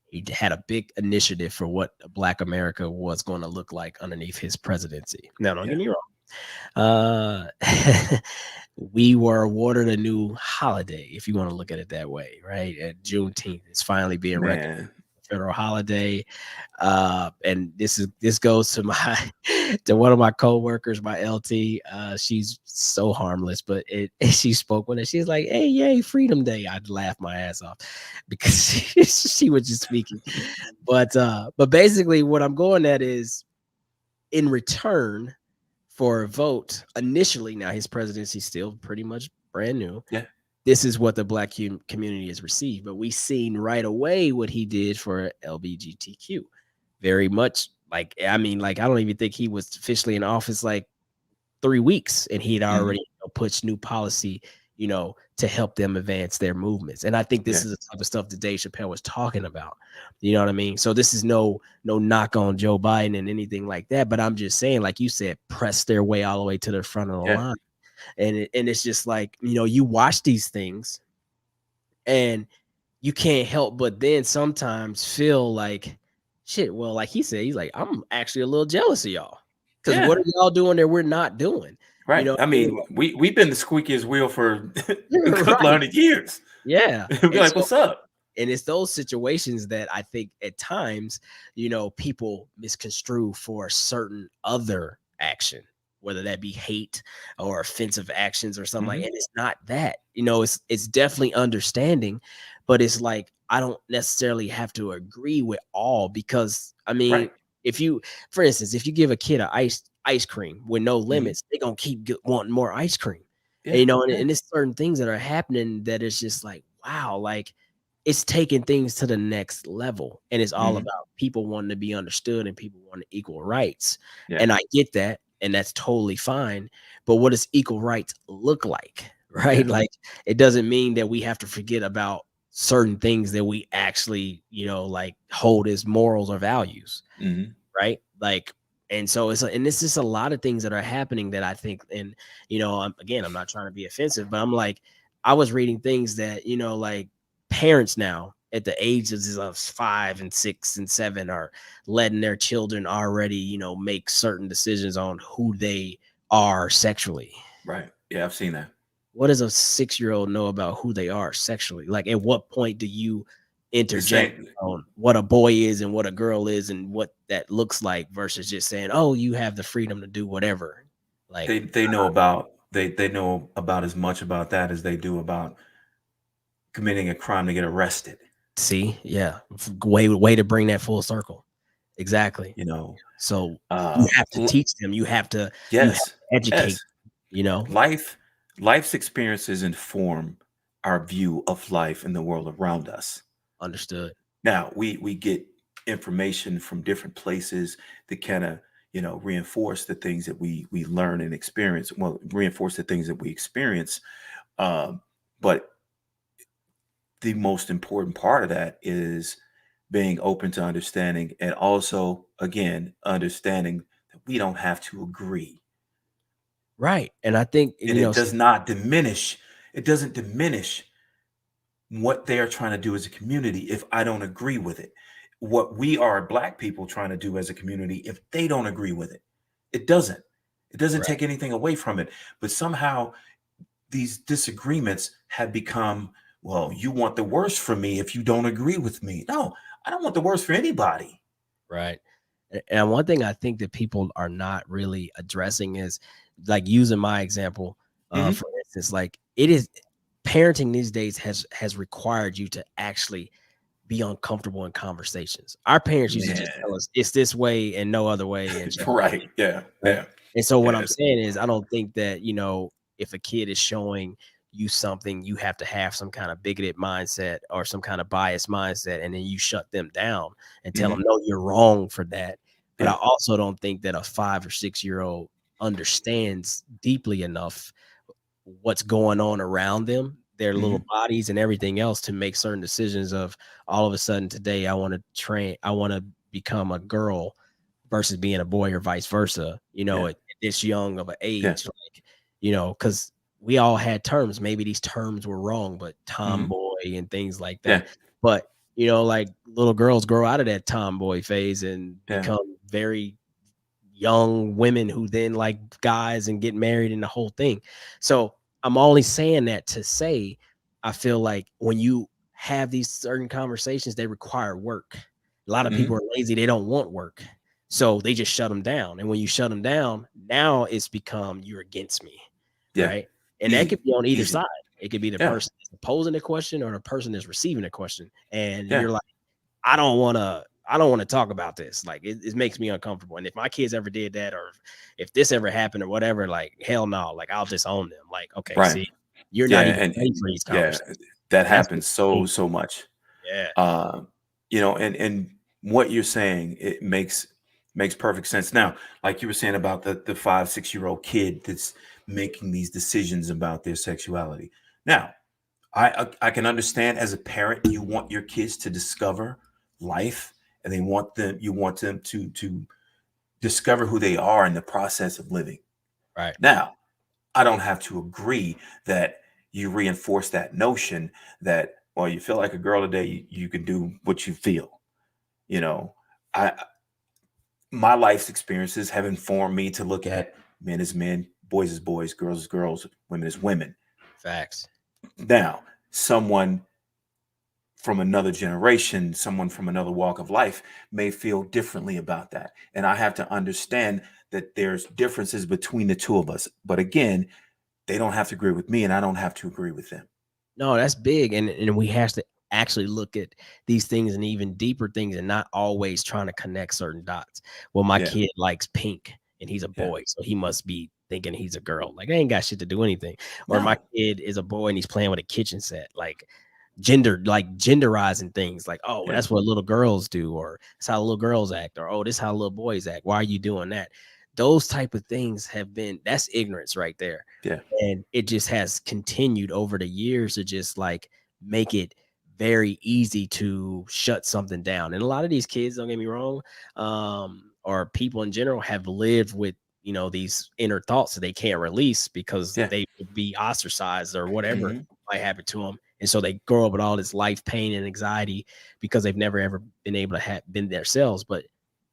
he had a big initiative for what Black America was going to look like underneath his presidency. Now, don't Yeah. get me wrong. Uh, we were awarded a new holiday, if you want to look at it that way, right? At Juneteenth, it's finally being recognized Man, federal holiday. And this goes to my to one of my coworkers, my LT. She's so harmless, but she spoke with it. She's like, "Hey, yay, Freedom Day!" I'd laugh my ass off because she was just speaking. But basically, what I'm going at is in return for a vote initially. Now his presidency still pretty much brand new. Yeah. This is what the black community has received, but we seen right away what he did for LGBTQ. Very much like, I mean, like, I don't even think he was officially in office like 3 weeks, and he'd already pushed new policy, to help them advance their movements. And I think this is the type of stuff that Dave Chappelle was talking about. You know what I mean? So this is no knock on Joe Biden and anything like that, but I'm just saying, like you said, press their way all the way to the front of the line. And it's just like, you watch these things and you can't help but then sometimes feel like, shit, well, like he said, he's like, I'm actually a little jealous of y'all. Because what are y'all doing that we're not doing? Right. I mean, we've been the squeakiest wheel for a couple of 100 years. Yeah. Be like, what's up? And it's those situations that I think at times, people misconstrue for a certain other action, whether that be hate or offensive actions or something like. And it's not that. It's definitely understanding, but it's like I don't necessarily have to agree with all, because I mean, for instance, if you give a kid an ice cream with no limits, they're gonna keep wanting more ice cream. And, and it's certain things that are happening that it's just like, wow, like it's taking things to the next level. And it's all about people wanting to be understood and people wanting equal rights. And I get that. And that's totally fine. But what does equal rights look like? Right? Like, it doesn't mean that we have to forget about certain things that we actually, like hold as morals or values. Right? Like, and so and this is a lot of things that are happening that I think, and, I'm not trying to be offensive, but I'm like, I was reading things that, like parents now at the ages of 5 and 6 and 7 are letting their children already, make certain decisions on who they are sexually. Right. Yeah, I've seen that. What does a 6-year-old know about who they are sexually? Like, at what point do you interject on what a boy is and what a girl is and what that looks like versus just saying, oh, you have the freedom to do whatever? Like, they know about they know about as much about that as they do about committing a crime to get arrested. See, yeah, way to bring that full circle. Exactly. So you have to teach them. You have to educate. Life's experiences inform our view of life and the world around us. Understood. Now we get information from different places that kind of reinforce the things that we learn and experience. Well, reinforce the things that we experience, but the most important part of that is being open to understanding, and also, again, understanding that we don't have to agree. Right. And I think, and it does not diminish. It doesn't diminish what they are trying to do as a community if I don't agree with it. What we are Black people trying to do as a community, if they don't agree with it, it doesn't take anything away from it. But somehow these disagreements have become, well, you want the worst for me if you don't agree with me. No, I don't want the worst for anybody. Right. And one thing I think that people are not really addressing is, like, using my example, for instance, like, it is parenting these days has required you to actually be uncomfortable in conversations. Our parents used to just tell us it's this way and no other way. And right. Yeah. Yeah. And so what I'm saying is, I don't think that, if a kid is showing you something, you have to have some kind of bigoted mindset or some kind of biased mindset, and then you shut them down and tell them, no, you're wrong for that. But I also don't think that a 5 or 6-year-old understands deeply enough what's going on around them, their little bodies and everything else, to make certain decisions of, all of a sudden today I want to become a girl versus being a boy, or vice versa, at this young of an age. Like, because we all had terms. Maybe these terms were wrong, but tomboy and things like that. But, like, little girls grow out of that tomboy phase and become very young women who then like guys and get married and the whole thing. So I'm only saying that to say, I feel like when you have these certain conversations, they require work. A lot of Mhm. people are lazy. They don't want work. So they just shut them down. And when you shut them down, now it's become you're against me. Yeah. Right. And that Easy. could be on either Easy. side. It could be the Yeah. person that's posing the question or the person that's receiving the question. And Yeah. you're like, I don't want to talk about this. Like it makes me uncomfortable. And if my kids ever did that, or if this ever happened or whatever, like hell no, like I'll disown them. Like, okay, Right. see, you're Yeah. not even ready And for these yeah, conversations. that That's what happens I so, hate. so much. Yeah. Uh, and what you're saying, it makes perfect sense. Now, like you were saying about the 5, 6 year old kid that's making these decisions about their sexuality. Now, I can understand as a parent, you want your kids to discover life, and you want them to discover who they are in the process of living. Right. Now, I don't have to agree that you reinforce that notion that, well, you feel like a girl today, you can do what you feel. You know, I my life's experiences have informed me to look at men as men, boys as boys, girls as girls, women as women. Facts. Now, someone from another generation, someone from another walk of life may feel differently about that. And I have to understand that there's differences between the two of us. But again, they don't have to agree with me and I don't have to agree with them. No, that's big. And we have to actually look at these things and even deeper things and not always trying to connect certain dots. Well, my Yeah. kid likes pink and he's a Yeah. boy, so he must be thinking he's a girl. Like I ain't got shit to do anything. Or my No. kid is a boy and he's playing with a kitchen set. Like genderizing things like, oh, well, Yeah. that's what little girls do, or that's how little girls act, or oh, this is how little boys act. Why are you doing that? Those type of things that's ignorance right there. Yeah. And it just has continued over the years to just like make it very easy to shut something down. And a lot of these kids, don't get me wrong, or people in general have lived with, these inner thoughts that they can't release because Yeah. they would be ostracized or whatever Hmm. might happen to them. And so they grow up with all this life pain and anxiety because they've never ever been able to have been themselves. But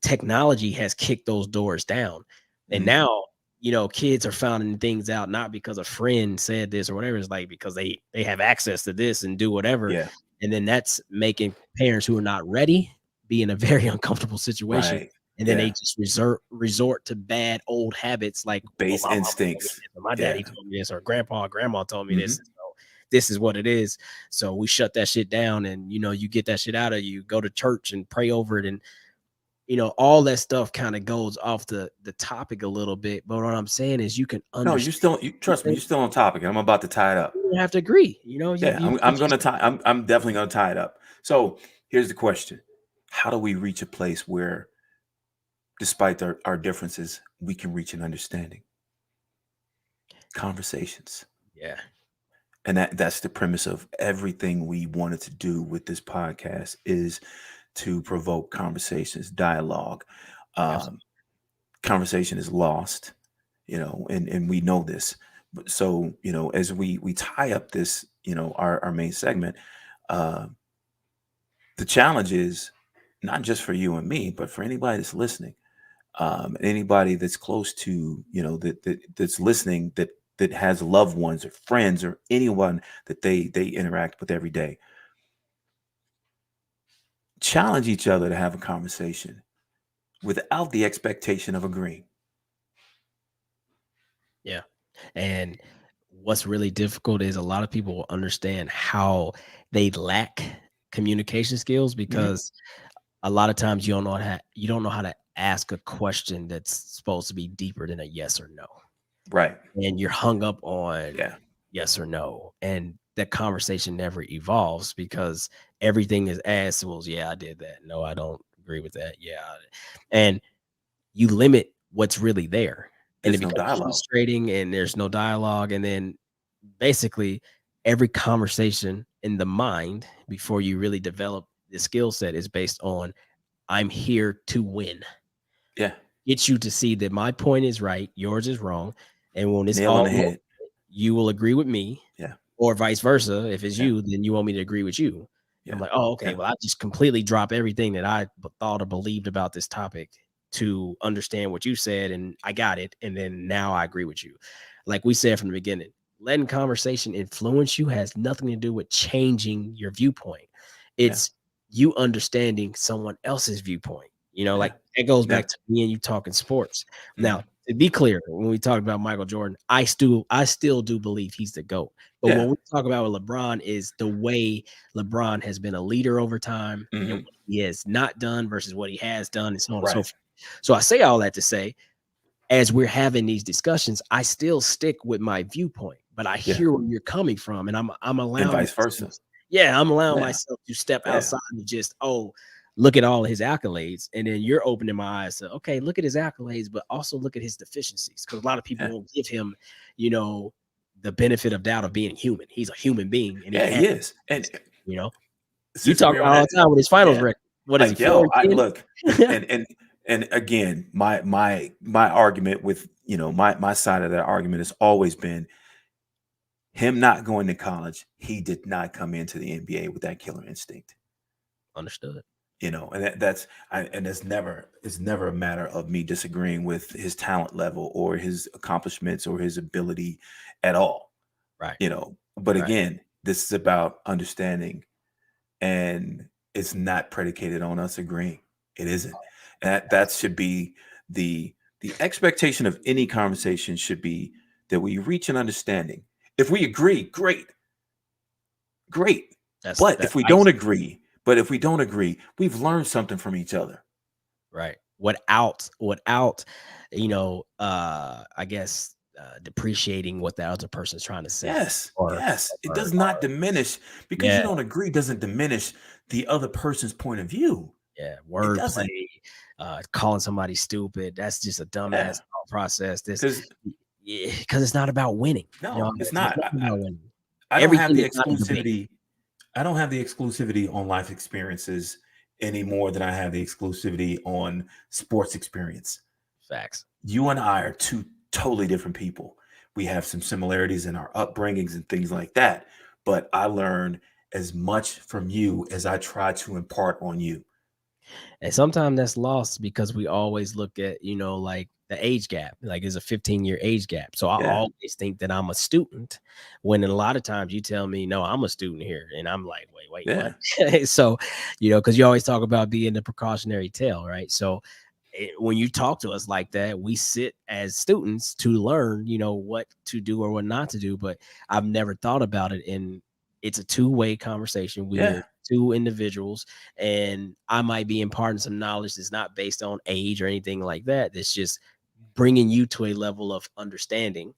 technology has kicked those doors down. And Hmm. now, kids are finding things out not because a friend said this or whatever. It's like because they have access to this and do whatever. Yeah. And then that's making parents who are not ready be in a very uncomfortable situation. Right. And then they Yeah. just resort to bad old habits like, well, Base my mama told me instincts. this, or my Yeah. daddy told me this, or grandma told me this. Hmm. So this is what it is. So we shut that shit down, and you get that shit out of you, go to church and pray over it, and all that stuff kind of goes off the topic a little bit. But what I'm saying is you can No, understand. you trust me, you're still on topic. And I'm about to tie it up. You don't have to agree. Yeah, I'm gonna tie. I'm definitely gonna tie it up. So here's the question: how do we reach a place where, despite our differences, we can reach an understanding? Conversations, Yeah, and that's the premise of everything we wanted to do with this podcast is to provoke conversations, dialogue. absolutely. Um, Conversation is lost, and we know this. So as we tie up this, our main segment. Uh, the challenge is not just for you and me, but for anybody that's listening, anybody that's close to, that's listening, that has loved ones or friends or anyone that they interact with every day. Challenge each other to have a conversation without the expectation of agreeing. Yeah. And what's really difficult is a lot of people will understand how they lack communication skills Hmm. because a lot of times you don't know how to ask a question that's supposed to be deeper than a yes or no. Right. And you're hung up on Yeah. yes or no. And that conversation never evolves because everything is asked. Well, yeah, I did that. No, I don't agree with that. Yeah. And you limit what's really there. And it There's no becomes dialogue. frustrating and there's no dialogue. And then basically every conversation in the mind before you really develop the skill set is based on I'm here to win. Yeah. Get you to see that my point is right, yours is wrong. And when it's Nail on all the over, head. you will agree with me, Yeah. or vice versa. If it's Yeah. you, then you want me to agree with you. I'm Yeah. like, oh, okay. Yeah. Well, I just completely drop everything that I thought or believed about this topic to understand what you said, and I got it. And then now I agree with you. Like we said from the beginning, letting conversation influence you has nothing to do with changing your viewpoint. Yeah. It's you understanding someone else's viewpoint. Yeah. Like it goes Yeah. back to me and you talking sports. Now, Mhm. to be clear, when we talk about Michael Jordan, I still do believe he's the GOAT. But Yeah. when we talk about with LeBron is the way LeBron has been a leader over time and Mhm. what he has not done versus what he has done and so on and so Right. forth. So I say all that to say, as we're having these discussions, I still stick with my viewpoint, but I Yeah. hear where you're coming from, and I'm And allowing vice versa. myself, I'm allowing Yeah. myself to step Yeah. outside of just, look at all his accolades, and then you're opening my eyes to, okay, look at his accolades, but also look at his deficiencies, because a lot of people Yeah. won't give him, the benefit of doubt of being human. He's a human being, and he Yeah, has, he is. And you since talk we're on about all that, the time with his finals yeah, record. What is he, like, yo, I 4-10? look, and again, my argument with, my side of that argument has always been him not going to college. He did not come into the NBA with that killer instinct. Understood. And it's never a matter of me disagreeing with his talent level or his accomplishments or his ability at all. Right. But Right. again, this is about understanding, and it's not predicated on us agreeing. It isn't. And that should be the expectation of any conversation, should be that we reach an understanding. If we agree, great. That's But if we don't agree, we've learned something from each other. right. Without, I guess, depreciating what the other person's trying to say. Yes. It Or does not diminish, because you yeah, don't agree doesn't diminish the other person's point of view. It doesn't. wordplay, calling somebody stupid. That's just a Yeah. dumbass thought process. Because Because it's not about winning. no, it's not. Nothing about winning. I don't have Everything the is not a debate. exclusivity. I don't have the exclusivity on life experiences any more than I have the exclusivity on sports experience. Facts. You and I are two totally different people. We have some similarities in our upbringings and things like that, but I learn as much from you as I try to impart on you. And sometimes that's lost because we always look at, like the age gap, like there's a 15-year age gap. So I Yeah. always think that I'm a student, when in a lot of times you tell me, no, I'm a student here. And I'm like, wait, Yeah. what? So, because you always talk about being the precautionary tale, right? So when you talk to us like that, we sit as students to learn, what to do or what not to do. But I've never thought about it. And it's a two-way conversation. We Yeah. are two individuals, and I might be imparting some knowledge that's not based on age or anything like that. That's just bringing you to a level of understanding,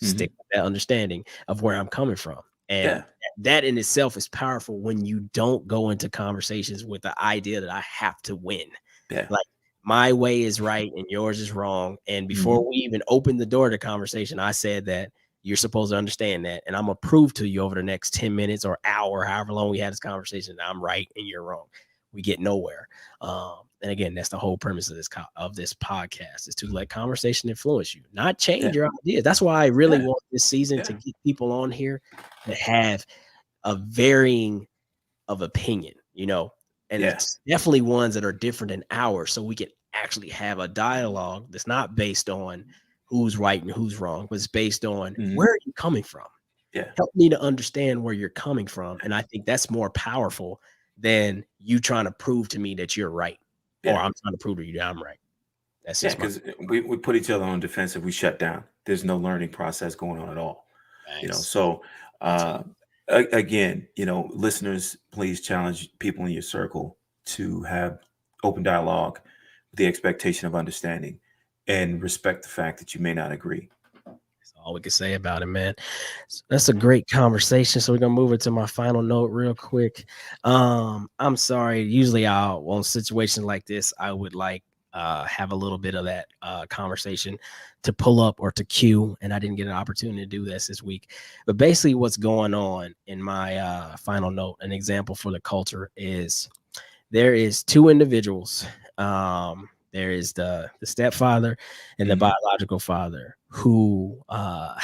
stick with that understanding of where I'm coming from. And Yeah. that in itself is powerful when you don't go into conversations with the idea that I have to win. Yeah. Like, my way is right and yours is wrong. And before we even opened the door to conversation, I said that you're supposed to understand that. And I'm going to prove to you over the next 10 minutes or hour, however long we had this conversation, that I'm right and you're wrong. We get nowhere. And again, that's the whole premise of this podcast, is to let conversation influence you, not change your ideas. That's why I really want this season to get people on here that have a varying of opinion, and it's definitely ones that are different than ours. So we can actually have a dialogue that's not based on who's right and who's wrong, but it's based on where are you coming from? Yeah. Help me to understand where you're coming from. And I think that's more powerful than you trying to prove to me that you're right. Or I'm trying to prove to you that I'm right. That's just because we put each other on defensive. We shut down. There's no learning process going on at all. So again, listeners, please challenge people in your circle to have open dialogue with the expectation of understanding and respect the fact that you may not agree. That's all we can say about it, man. That's a great conversation. So we're gonna move it to my final note real quick. I'm sorry. Usually on situations like this, I would like have a little bit of that conversation to pull up or to cue, and I didn't get an opportunity to do this week. But basically what's going on in my final note, an example for the culture, is there is two individuals. There is the stepfather and the biological father who are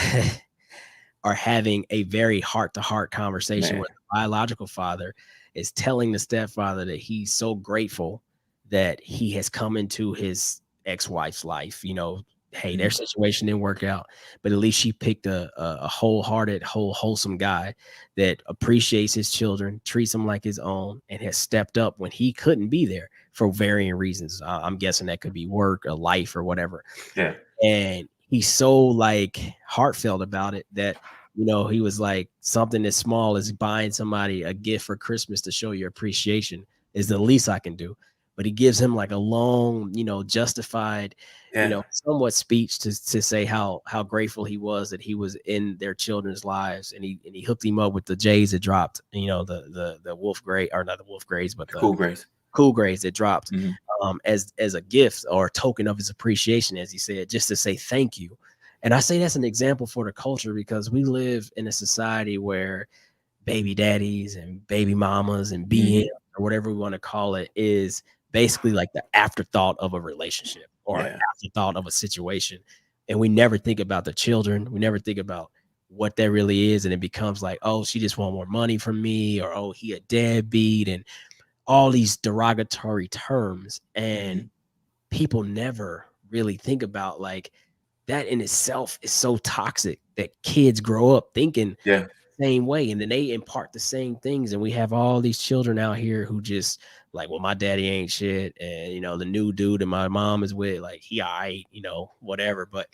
having a very heart-to-heart conversation, where the biological father is telling the stepfather that he's so grateful that he has come into his ex-wife's life, hey, their situation didn't work out, but at least she picked a wholehearted, wholesome guy that appreciates his children, treats them like his own, and has stepped up when he couldn't be there for varying reasons. I'm guessing that could be work or life or whatever. Yeah. And he's so like heartfelt about it that, you know, he was like, something as small as buying somebody a gift for Christmas to show your appreciation is the least I can do. But he gives him like a long, you know, justified, you Yeah. know, somewhat speech to say how grateful he was that he was in their children's lives, and he hooked him up with the J's that dropped, you know, the Wolf Gray, or not the Wolf Grays, but the Cool Grace. Cool Grays that dropped, Mhm. as a gift or a token of his appreciation, as he said, just to say thank you. And I say that's an example for the culture, because we live in a society where baby daddies and baby mamas and BM or whatever we want to call it is basically like the afterthought of a relationship or an Yeah. afterthought of a situation. And we never think about the children. We never think about what that really is. And it becomes like, oh, she just want more money from me, or oh, he a deadbeat, and all these derogatory terms. And Mhm. people never really think about like that in itself is so toxic that kids grow up thinking Yeah. same way, and then they impart the same things, and we have all these children out here who just like, well, my daddy ain't shit, and you know, the new dude that my mom is with, like, he all right, you know, whatever. But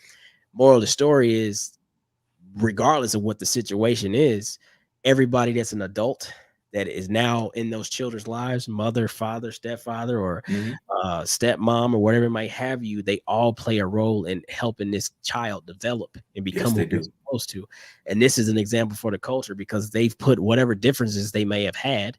moral of the story is, regardless of what the situation is, everybody that's an adult that is now in those children's lives, mother, father, stepfather, or Mhm. stepmom, or whatever it might have you, they all play a role in helping this child develop and Yes, become they what they're do. supposed to. And this is an example for the culture, because they've put whatever differences they may have had.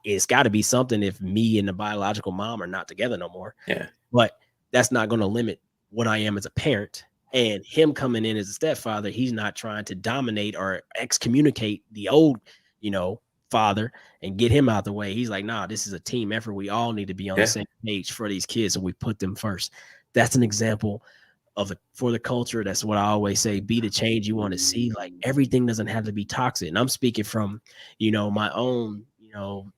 It's got to be something if me and the biological mom are not together no more. Yeah. But that's not going to limit what I am as a parent. And him coming in as a stepfather, he's not trying to dominate or excommunicate the old, you know, father and get him out the way. He's like, nah, this is a team effort. We all need to be on the Yeah. same page for these kids, and we put them first. That's an example of for the culture. That's what I always say: be the change you want to see. Like, everything doesn't have to be toxic. And I'm speaking from, you know, my own, you know,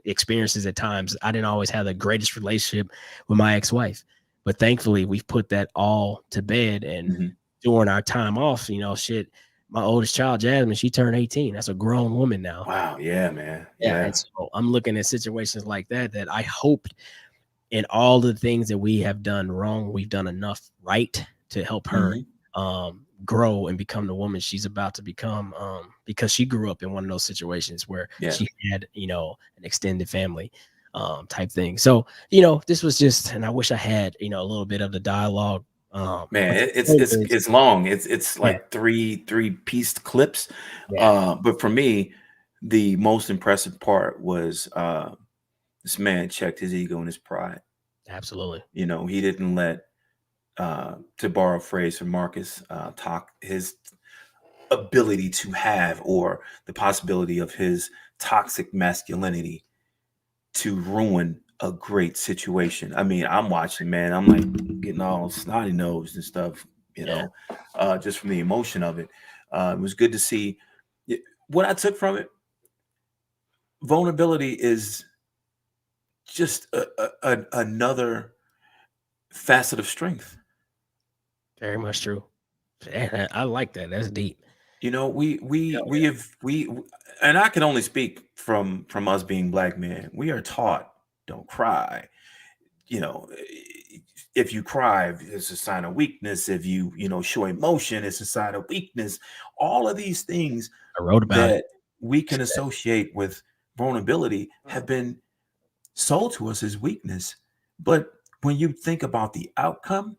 experiences. At times I didn't always have the greatest relationship with my ex-wife, but thankfully we've put that all to bed. And Mhm. during our time off, you know, shit, my oldest child, Jasmine, she turned 18. That's a grown woman now. Wow. Yeah, man. Yeah. Yeah. And so I'm looking at situations like that, that I hoped in all the things that we have done wrong, we've done enough right to help her Mhm. grow and become the woman she's about to become, because she grew up in one of those situations where Yeah. she had, you know, an extended family type thing. So, you know, this was just, and I wish I had, you know, a little bit of the dialogue. Man, But the it's point it's is, it's long. It's yeah, like three pieced clips. yeah, But for me, the most impressive part was this man checked his ego and his pride. absolutely. You know, he didn't let to borrow a phrase from Marcus, talk his ability to have, or the possibility of his toxic masculinity to ruin a great situation. I mean, I'm watching, man. I'm like getting all snotty nosed and stuff, you Yeah, know, just from the emotion of it. It was good to see. What I took from it, vulnerability is just another facet of strength. very much true. Yeah, I like that. That's deep. You know, Hell we have we, and I can only speak from us being black men. We are taught, don't cry. You know, if you cry, it's a sign of weakness. If you know, show emotion, it's a sign of weakness. All of these things I wrote about it. that we can associate with vulnerability have been sold to us as weakness. But when you think about the outcome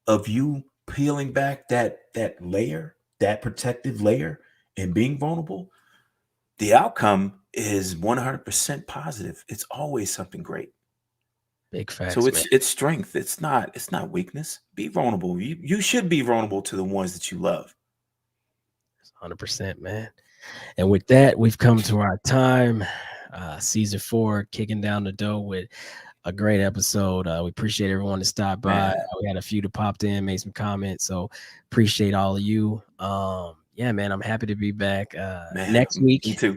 of you peeling back that layer, that protective layer, and being vulnerable, the outcome is 100% positive. It's always something great. Big So facts, man. it's strength. It's not weakness. Be vulnerable. You should be vulnerable to the ones that you love. 100%, man. And with that, we've come to our time. Season 4, kicking down the door with a great episode. We appreciate everyone that stopped by. Man, We had a few that popped in, made some comments. So appreciate all of you. Yeah, man, I'm happy to be back. man, me too.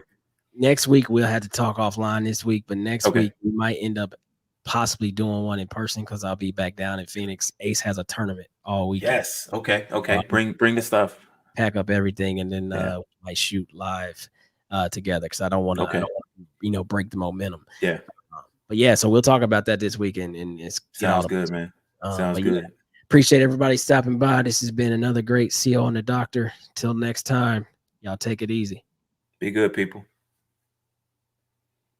Next week we'll have to talk offline this week, but next Okay. week we might end up possibly doing one in person because I'll be back down in Phoenix. Ace has a tournament all weekend. Yes. Okay. Bring the stuff. Pack up everything and then Yeah. might shoot live together because I don't want to. Okay. Break the momentum. Yeah. But yeah, so we'll talk about that this weekend and it's Sounds good, man. Sounds good. Yeah, appreciate everybody stopping by. This has been another great CO and the Doctor. Till next time, y'all take it easy. Be good, people.